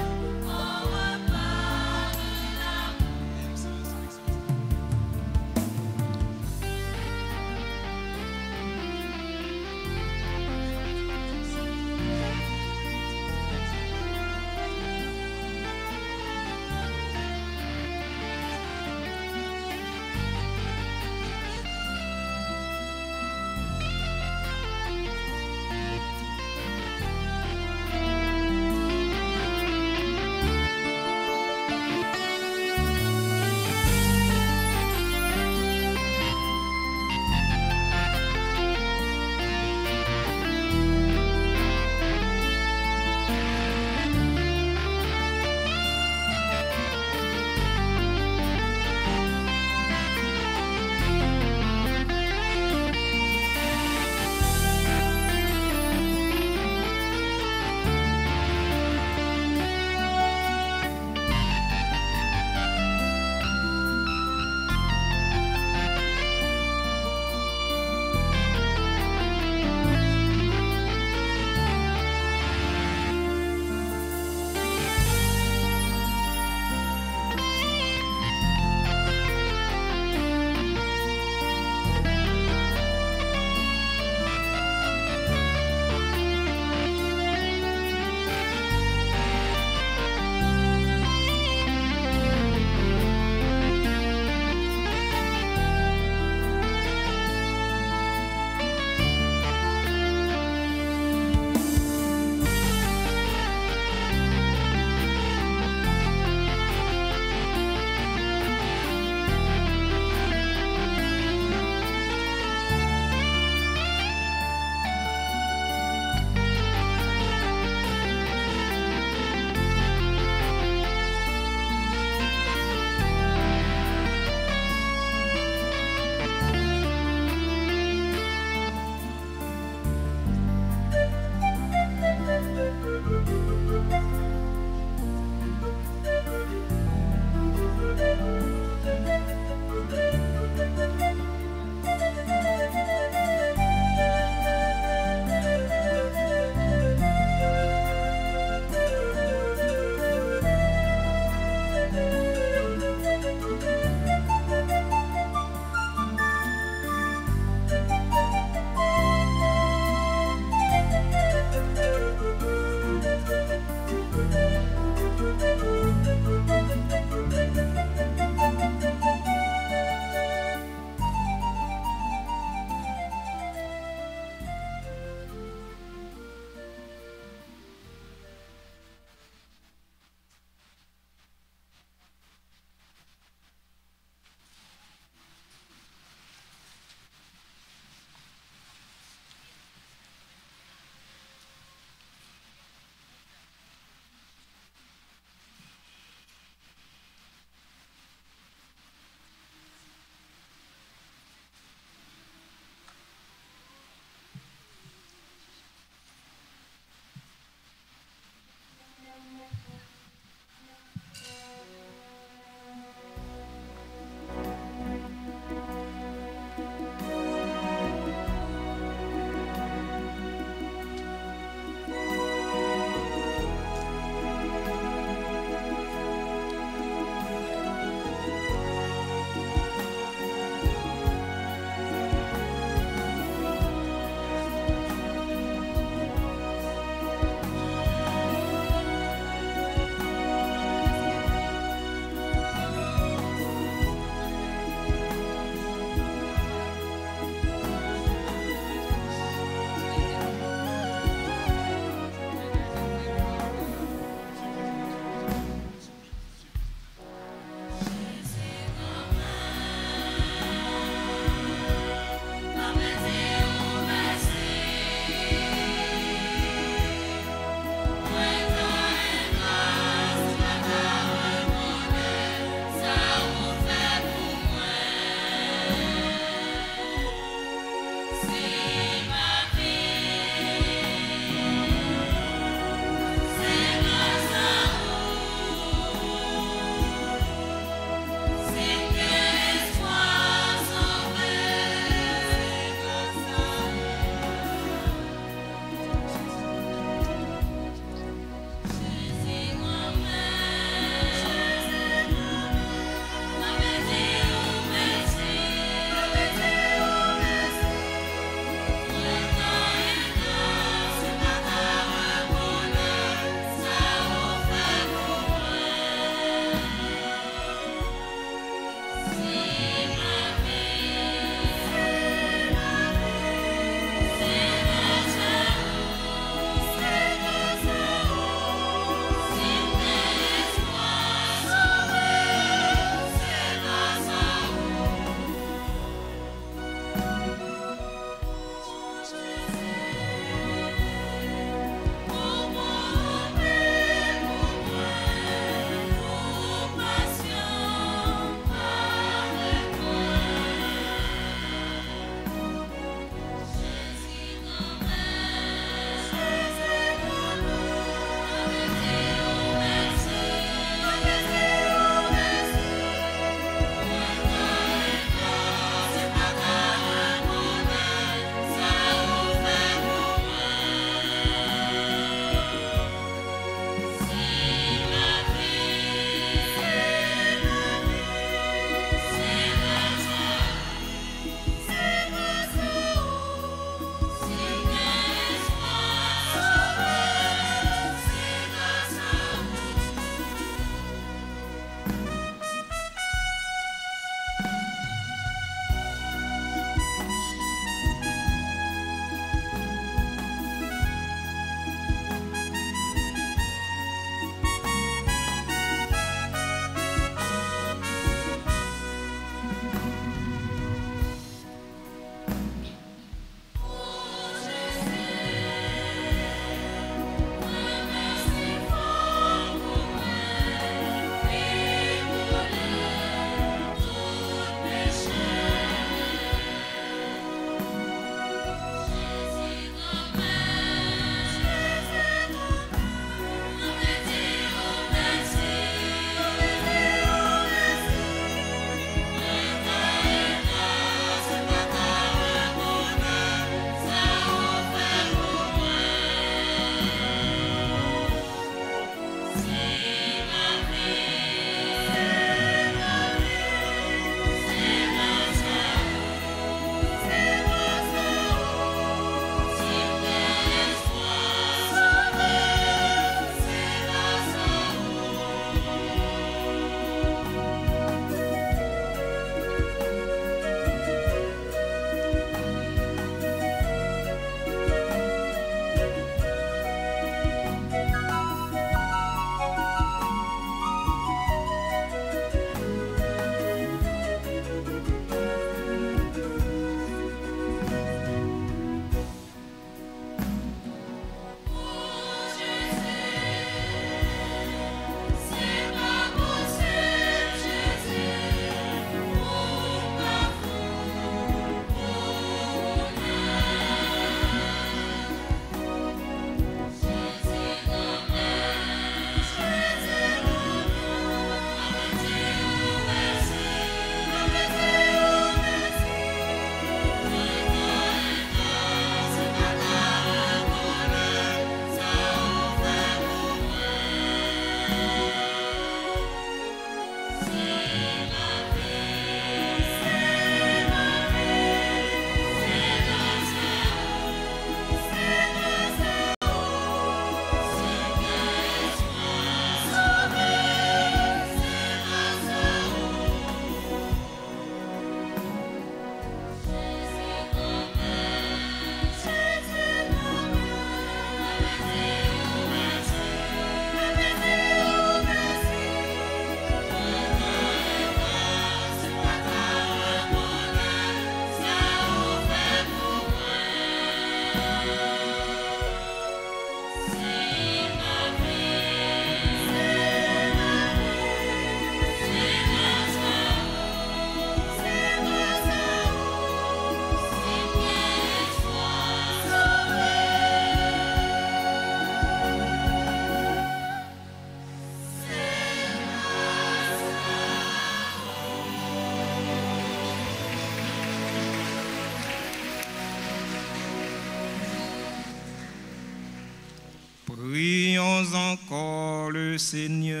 encore le Seigneur.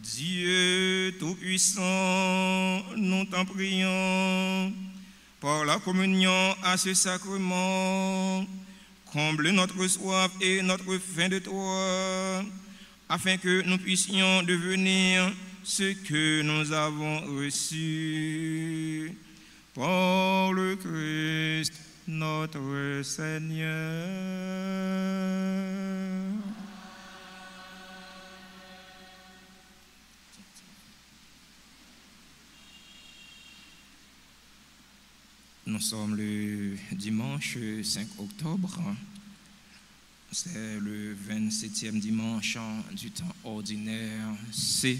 Dieu Tout-Puissant, nous t'en prions, par la communion à ce sacrement, comble notre soif et notre faim de toi, afin que nous puissions devenir ce que nous avons reçu. Par le Christ, notre Seigneur. Nous sommes le dimanche 5 octobre. C'est le 27e dimanche du temps ordinaire C.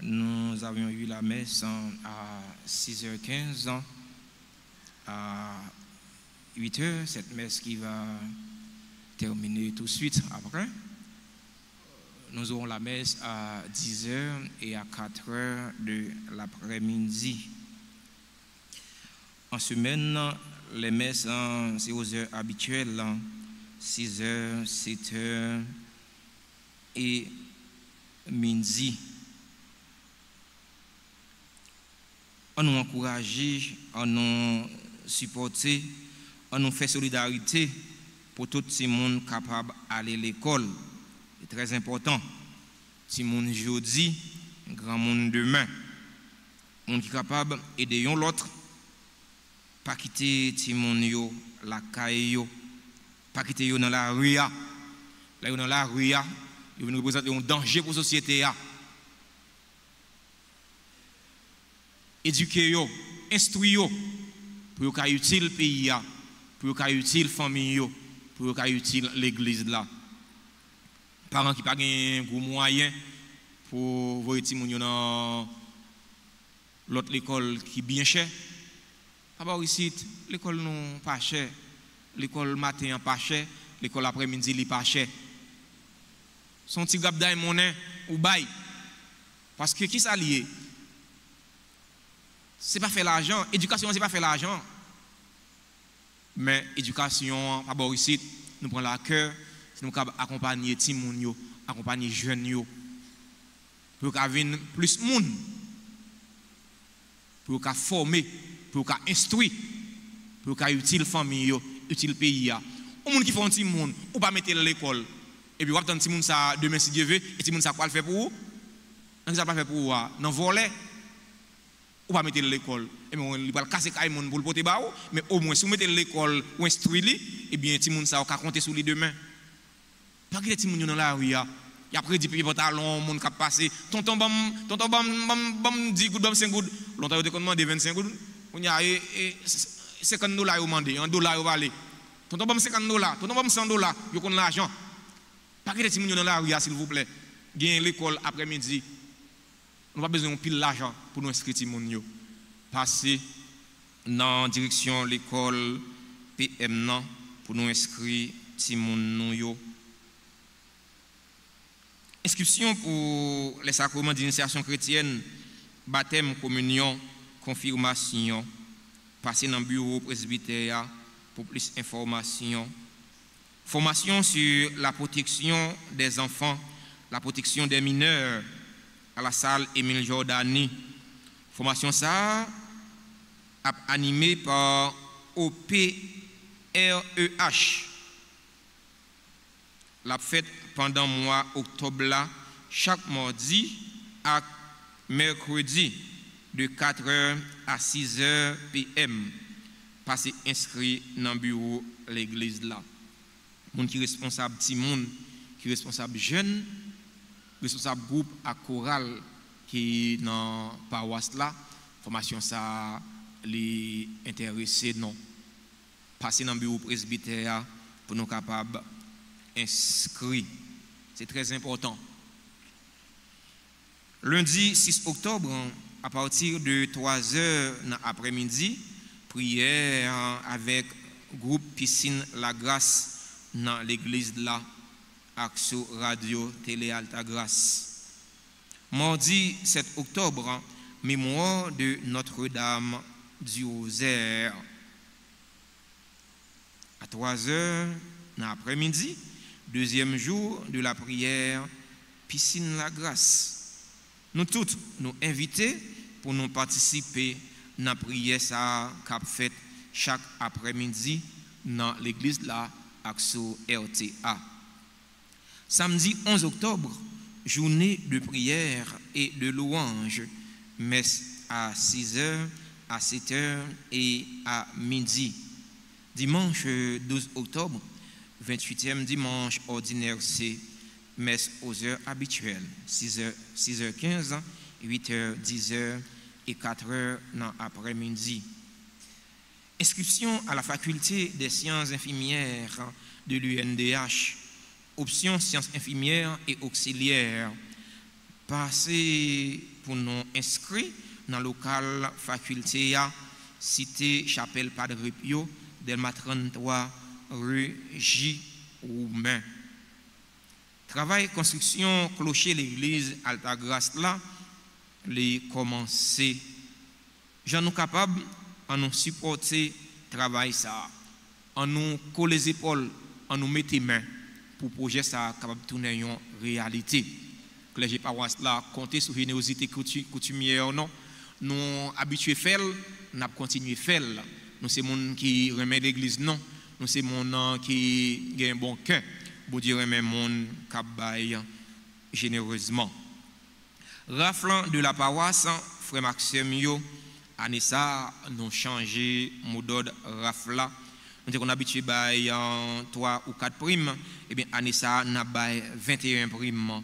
Nous avions eu la messe à 6h15, à 8h, cette messe qui va terminer tout de suite après. Nous aurons la messe à 10h et à 4h de l'après-midi. En semaine, les messes, c'est aux heures habituelles, 6h, 7h et midi. On nous encourage, on nous supporte, on nous fait solidarité pour tout le monde capable d'aller à l'école. C'est très important. Si le monde aujourd'hui, grand monde demain, monde qui est capable d'aider l'autre, pas quitter le monde la caille, pas quitter dans la rue. Là, dans la rue, ils vont représenter un danger pour la société. Éduquer, instruire, pour qu'il utile le pays, pour qu'il utile la famille, pour qu'il utile l'église. Parents qui n'ont pas de gros moyens pour voir les gens dans l'autre école qui est bien chère. D'abord ici, l'école non pas chère, l'école matin pas chère, l'école après-midi n'est pas chère. Son petit gap d'ail monnaie ou bail. Parce que qui s'allie? C'est pas faire l'argent, éducation c'est pas faire l'argent. Mais éducation, d'abord ici, nous prenons la cœur, nous accompagner les gens, accompagner les jeunes, pour qu'ils viennent plus de monde, pour qu'ils former, pour qu'ils instruisent, pour qu'ils utilisent la famille, utilisent le pays. Au monde qui font un petit monde, ou pas mettre à l'école. Et puis, vous avez un petit monde ça demain si Dieu veut, et petit monde ça quoi le faire pour vous? Non, ça pas faire pour vous, non voler. Ou pas mettre à l'école. Et bien, il va casser les gens pour le porter bas, mais au moins, si vous mettez à l'école ou instruisez, et bien, petit monde ça va compter sur lui demain. Pas que les petits gens dans la rue, il y a après 10 pantalons, monde qui a passé. Tonton bam 10 gouttes, bam 5 gouttes. Longtemps, il a demandé 25 gouttes. On y a $50 demandé, $1 va aller. Tonton bam $50, tonton bam $100, il y a l'argent. Pas que les petits gens dans la rue, s'il vous plaît. Gagnez l'école après-midi. On n'a pas besoin de pile l'argent pour nous inscrire les gens. Passer dans la direction de l'école PM pour nous inscrire les gens. Inscription pour les sacrements d'initiation chrétienne, baptême, communion, confirmation, passer dans le bureau presbytère pour plus d'informations. Formation sur la protection des enfants, la protection des mineurs à la salle Émile Jordani. Formation ça animée par OPREH. La fête pendant le mois d'octobre là, chaque mardi à mercredi de 4h à 6h PM. Passez inscrit dans le bureau de l'église là. Monde qui est responsable petit monde, qui est responsable jeune, responsable groupe à chorale qui est dans la paroisse là. Formation ça les intéressés non. Passez dans le bureau presbytère pour nous capables inscrits. C'est très important. Lundi 6 octobre, à partir de 3h après-midi, prière avec groupe Piscine La Grâce dans l'église de la Axo Radio Télé Alta Grâce. Mardi 7 octobre, mémoire de Notre-Dame du Rosaire. À 3 heures dans l'après-midi, deuxième jour de la prière, piscine la grâce. Nous tous nous inviter pour nous participer dans la prière ça qu'a fait chaque après-midi dans l'église là Axo RTA. Samedi 11 octobre, journée de prière et de louange, messe à 6h, à 7h et à midi. Dimanche 12 octobre, 28e dimanche ordinaire C, messe aux heures habituelles, 6h15, 8h, 10h et 4h dans l'après-midi. Inscription à la faculté des sciences infirmières de l'UNDH, option sciences infirmières et auxiliaires. Passez pour nous inscrire dans le local faculté à cité Chapelle Padre Pio, Delma 33, rue J. Roumain. Travail construction clocher l'église Altagrace là, les commencer. J'en nous capable à nous supporter travail ça, à nous coller les épaules, à nous mettre les mains pour projet ça capable de tourner en réalité. Clergé paroisse là, compter sur générosité coutumière non, nous habitués faire, nous continuer faire. Nous c'est monde qui remet l'église non, nous c'est monde qui a un bon cœur, pour dire remet monde qui baille généreusement. Raflant de la paroisse, frère Maxime yo, Anessa nous changé mot d'ordre rafla. Nous sommes habitués à 3 ou 4 primes, et bien Anessa n'a pas 21 primes.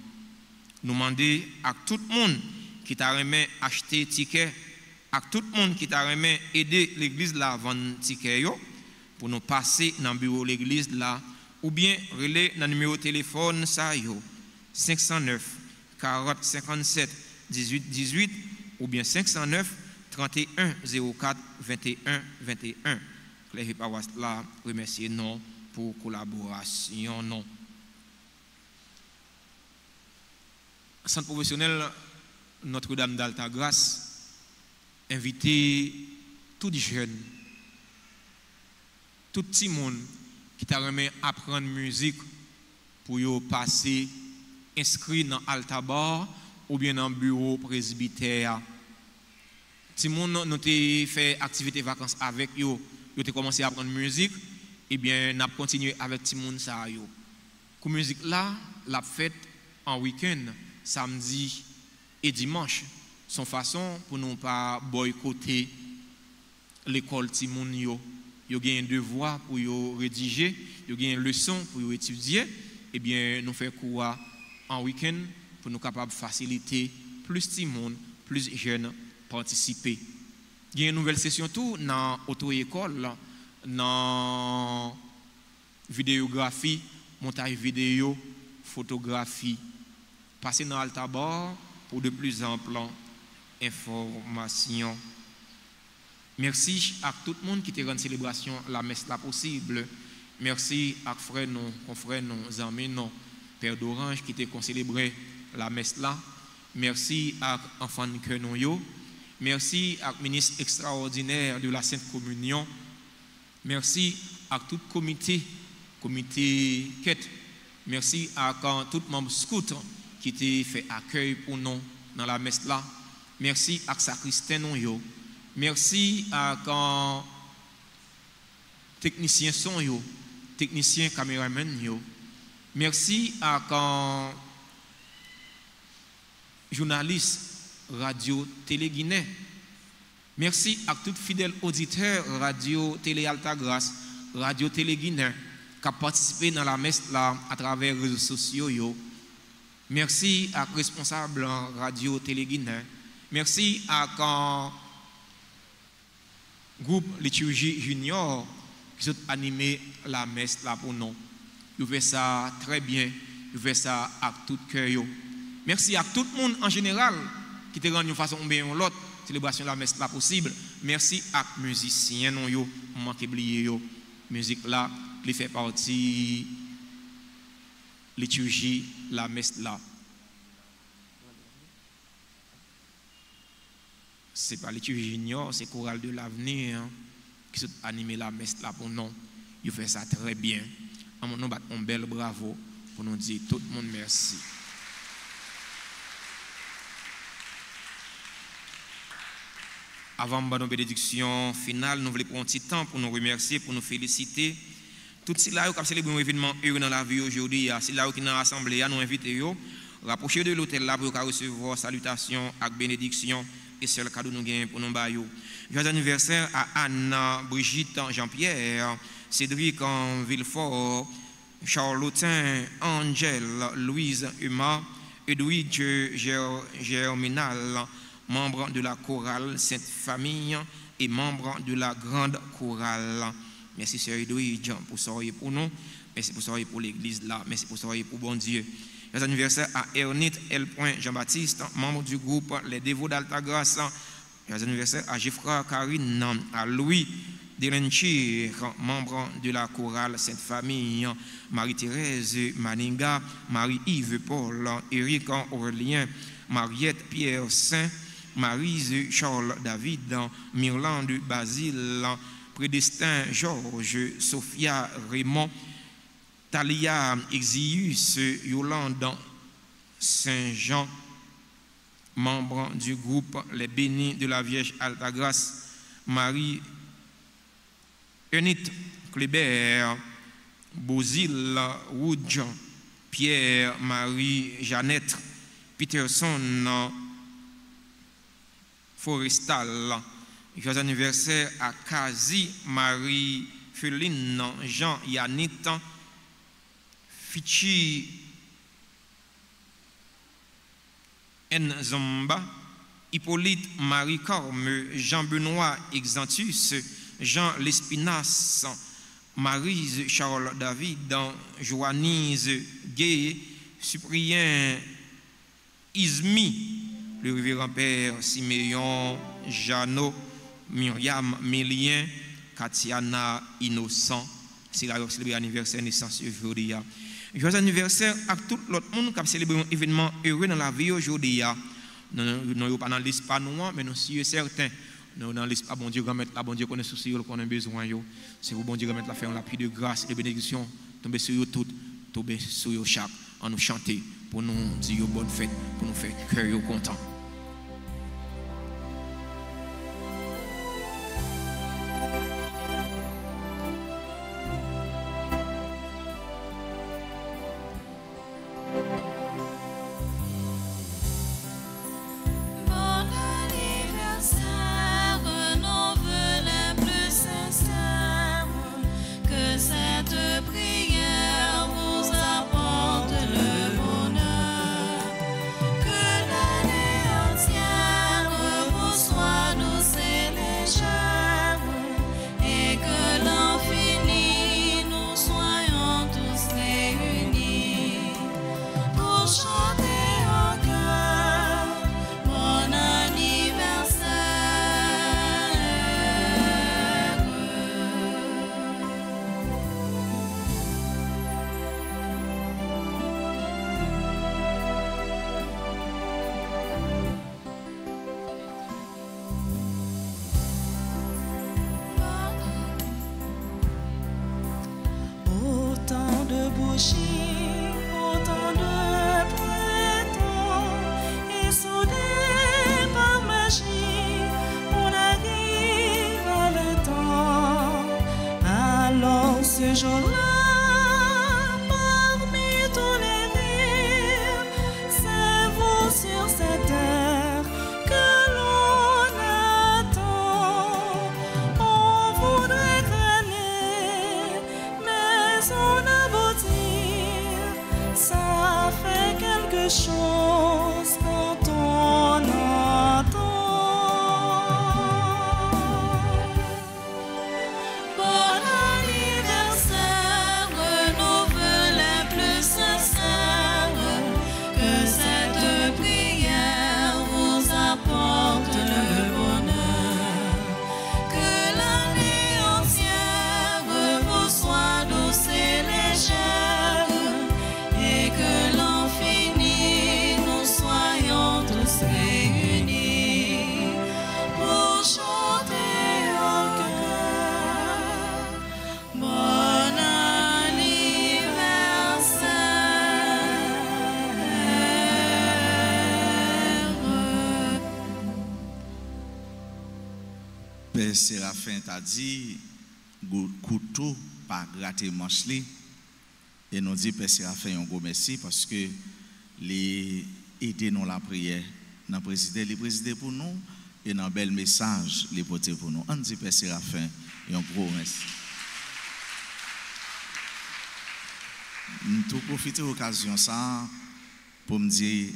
Nous demandons à tout le monde qui t'a remis acheter ticket, à tout le monde qui t'a remis aider l'église là à vendre ticket pour nous passer dans le bureau de l'église là, ou bien relais dans le numéro de téléphone ça yo 509 40 57 18 18 ou bien 509 31 04 21 21. Clergé paroisse là, remercier non pour collaboration non. Centre professionnel Notre-Dame d'Altagrace invité tout jeune, tout petit monde qui t'a remis apprendre musique pour y passer inscrit dans Altabar ou bien dans le bureau presbytère. Si moun nous te fait activité vacances avec yo, yo te commencé à apprendre musique, et bien n'a continué avec ti moun sa yo. Kou musique là, la fête en week-end, samedi et dimanche, son façon pour nous pas boycotter l'école ti moun yo. Yo gen un devoir pour yo rédiger, yo gen une leçon pour yo étudier, et bien nous faire cours en week-end pour nous capable faciliter plus ti moun, plus jeunes participer. Il y a une nouvelle session tout dans l'auto-école, dans vidéographie, montage vidéo, photographie. Passer dans Altabar pour de plus amples informations. Merci à tout le monde qui te rend célébration la messe là possible. Merci à frère nos confrères, nos amis, nos pères d'Orange qui te célébré la messe là. Merci à enfants que nous yo. Merci à ministre extraordinaire de la Sainte Communion. Merci à tout comité quête. Merci à tout membre scout qui t'a fait accueil pour nous dans la messe là. Merci à sacristain yo. Merci à technicien son yo, technicien caméraman yo. Merci à journaliste Radio Télé Guinée. Merci à tout fidèle auditeur Radio Télé Altagrace, Radio Télé Guinée qui a participé dans la messe là à travers les réseaux sociaux yo. Merci à responsable Radio Télé Guinée. Merci à groupe liturgie junior qui ont animé la messe là pour nous. Vous faites ça très bien, vous faites ça à tout cœur. Merci à tout le monde en général qui te rend une façon bien ou l'autre célébration de la messe là possible. Merci à musiciens non yo, manquez oublier yo. Musique là, qui fait partie liturgie la messe là. C'est pas liturgie junior, c'est chorale de l'avenir qui ont animé la messe là pour nous. Ils fait ça très bien. Nous battons un bel bravo pour nous dire tout le monde merci. Avant notre bénédiction finale, nous voulons prendre un petit temps pour nous remercier, pour nous féliciter. Tout ce qui a célébré un événement heureux dans la vie aujourd'hui, c'est là qui nous rassemblés, nous invitons, rapprocher de l'hôtel là pour recevoir salutations et bénédictions et c'est le cadeau nous gagnons pour nous bailler. Joyeux anniversaire à Anna, Brigitte, Jean-Pierre, Cédric en Villefort, Charlotin, Angèle, Louise Huma, Edwidge Germinal, membre de la chorale Sainte Famille et membre de la grande chorale. Merci Sœur Edwidge pour soyez pour nous, merci pour soyez pour l'église là, merci pour soyez pour bon Dieu. Joyeux anniversaire à Ernit L. Jean-Baptiste, membre du groupe Les Dévots d'Altagrace. Joyeux anniversaire à Geoffroy Karine, à Louis Delenchir, membre de la chorale Sainte Famille, Marie-Thérèse Maninga, Marie-Yves Paul, Éric Aurélien, Mariette Pierre Saint, Marise Charles David, Mirlande Basile, Prédestin Georges, Sophia Raymond, Talia Exius, Yolande Saint-Jean, membre du groupe Les Bénis de la Vierge Altagrace, Marie Enit Kléber, Bozil Woodj, Pierre Marie Jeannette Peterson, Forestal. Joyeux anniversaire à Kazi Marie Féline, Jean Yanit, Fichi Nzomba, Hippolyte Marie Corme, Jean-Benoît Exantus, Jean Lespinasse, Marise Charles David, Joannise Gay, Cyprien Ismi, le révérend père Siméon Jeannot, Myriam Mélien, Katiana Innocent. C'est là que célébrer l'anniversaire de naissance aujourd'hui. Joyeux anniversaire à tout l'autre monde qui a célébré un événement heureux dans la vie aujourd'hui. Nous ne sommes pas dans l'esprit pas nous, mais nous sommes certains. Nous dans l'esprit, bon Dieu, remettre la bon Dieu connaît souci, qu'on a besoin. C'est pour bon Dieu remettre la faire la pluie de grâce et de bénédiction. Tomber sur eux toutes, tomber sur eux chaque, en nous chanter pour nous dire bonne fête, pour nous faire cœur content. Autant de printemps et soudés par magie, on arrive à le temps. Alors ce jour-là, parmi tous les rires, c'est vous sur cette terre que l'on attend. On voudrait crâner, mais on a beau dire, ça fait quelque chose quand on entend. Bon anniversaire. Père Séraphin t'a dit, couteau pas gratter manche li. Et nous dit Père Séraphin un gros merci parce que les aider nous la prière, nous présider, les présider pour nous et dans bel message les porter pour nous. On dit Père Séraphin un gros merci. Nous profiter de l'occasion ça pour me dire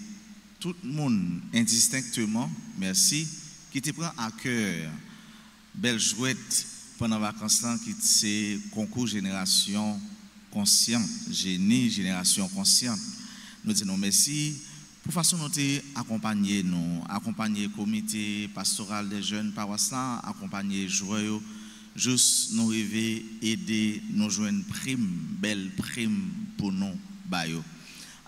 tout le monde indistinctement merci qui te prend à cœur belle jouette pendant les vacances là qui c'est concours génération consciente, génie génération consciente. Nous disons merci pour façon nous accompagner le comité pastoral des jeunes paroissiens, accompagner joueurs juste nous rêver aider nous joindre prime belle prime pour nous bayo.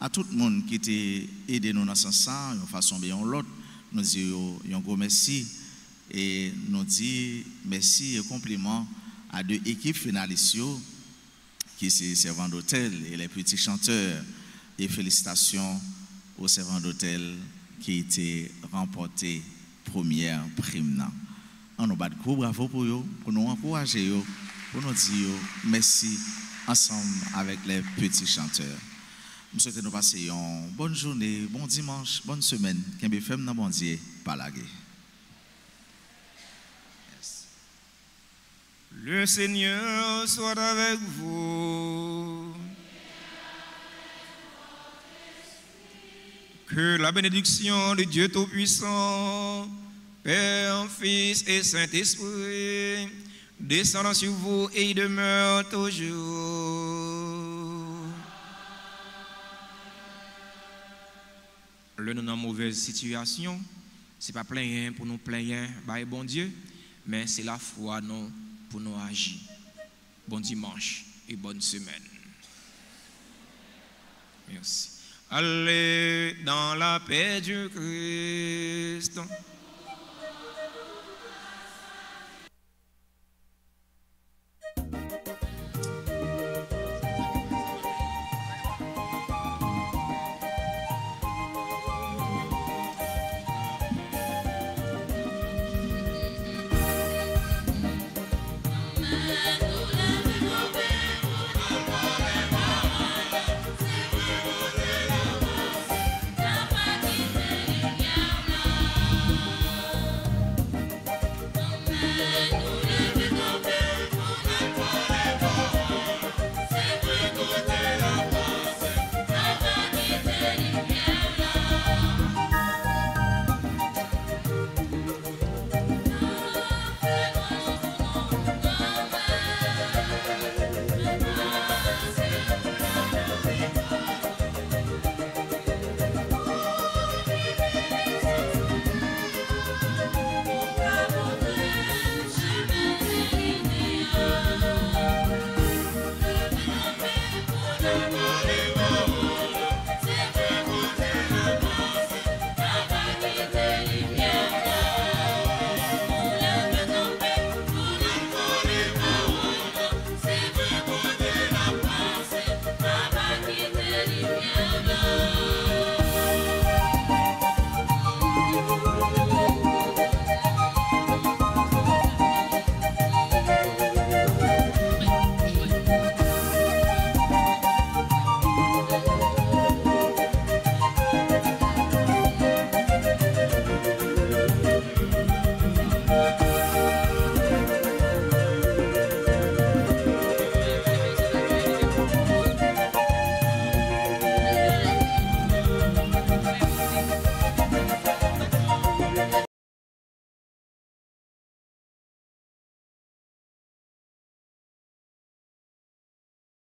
À tout le monde qui était aidé nous dans ce sens, de façon bien l'autre, nous disons un gros merci et nous disons merci et compliment à deux équipes finalistes qui sont servants d'hôtel et les petits chanteurs et félicitations aux servants d'hôtel qui étaient remportés première prime. On nous bat de gros bravo pour eux, pour nous encourager, pour nous dire merci ensemble avec les petits chanteurs. Nous souhaitons nous passer une bonne journée, bon dimanche, bonne semaine. Qu'un femme dans bon Dieu, pas la guerre. Le Seigneur soit avec vous. Que la bénédiction de Dieu Tout-Puissant, Père, Fils et Saint-Esprit, descendant sur vous et demeure toujours. Le nous dans mauvaise situation, c'est pas plein pour nous plaindre, bah bon Dieu, mais c'est la foi non pour nous agir. Bon dimanche et bonne semaine. Merci. Allez dans la paix du Christ.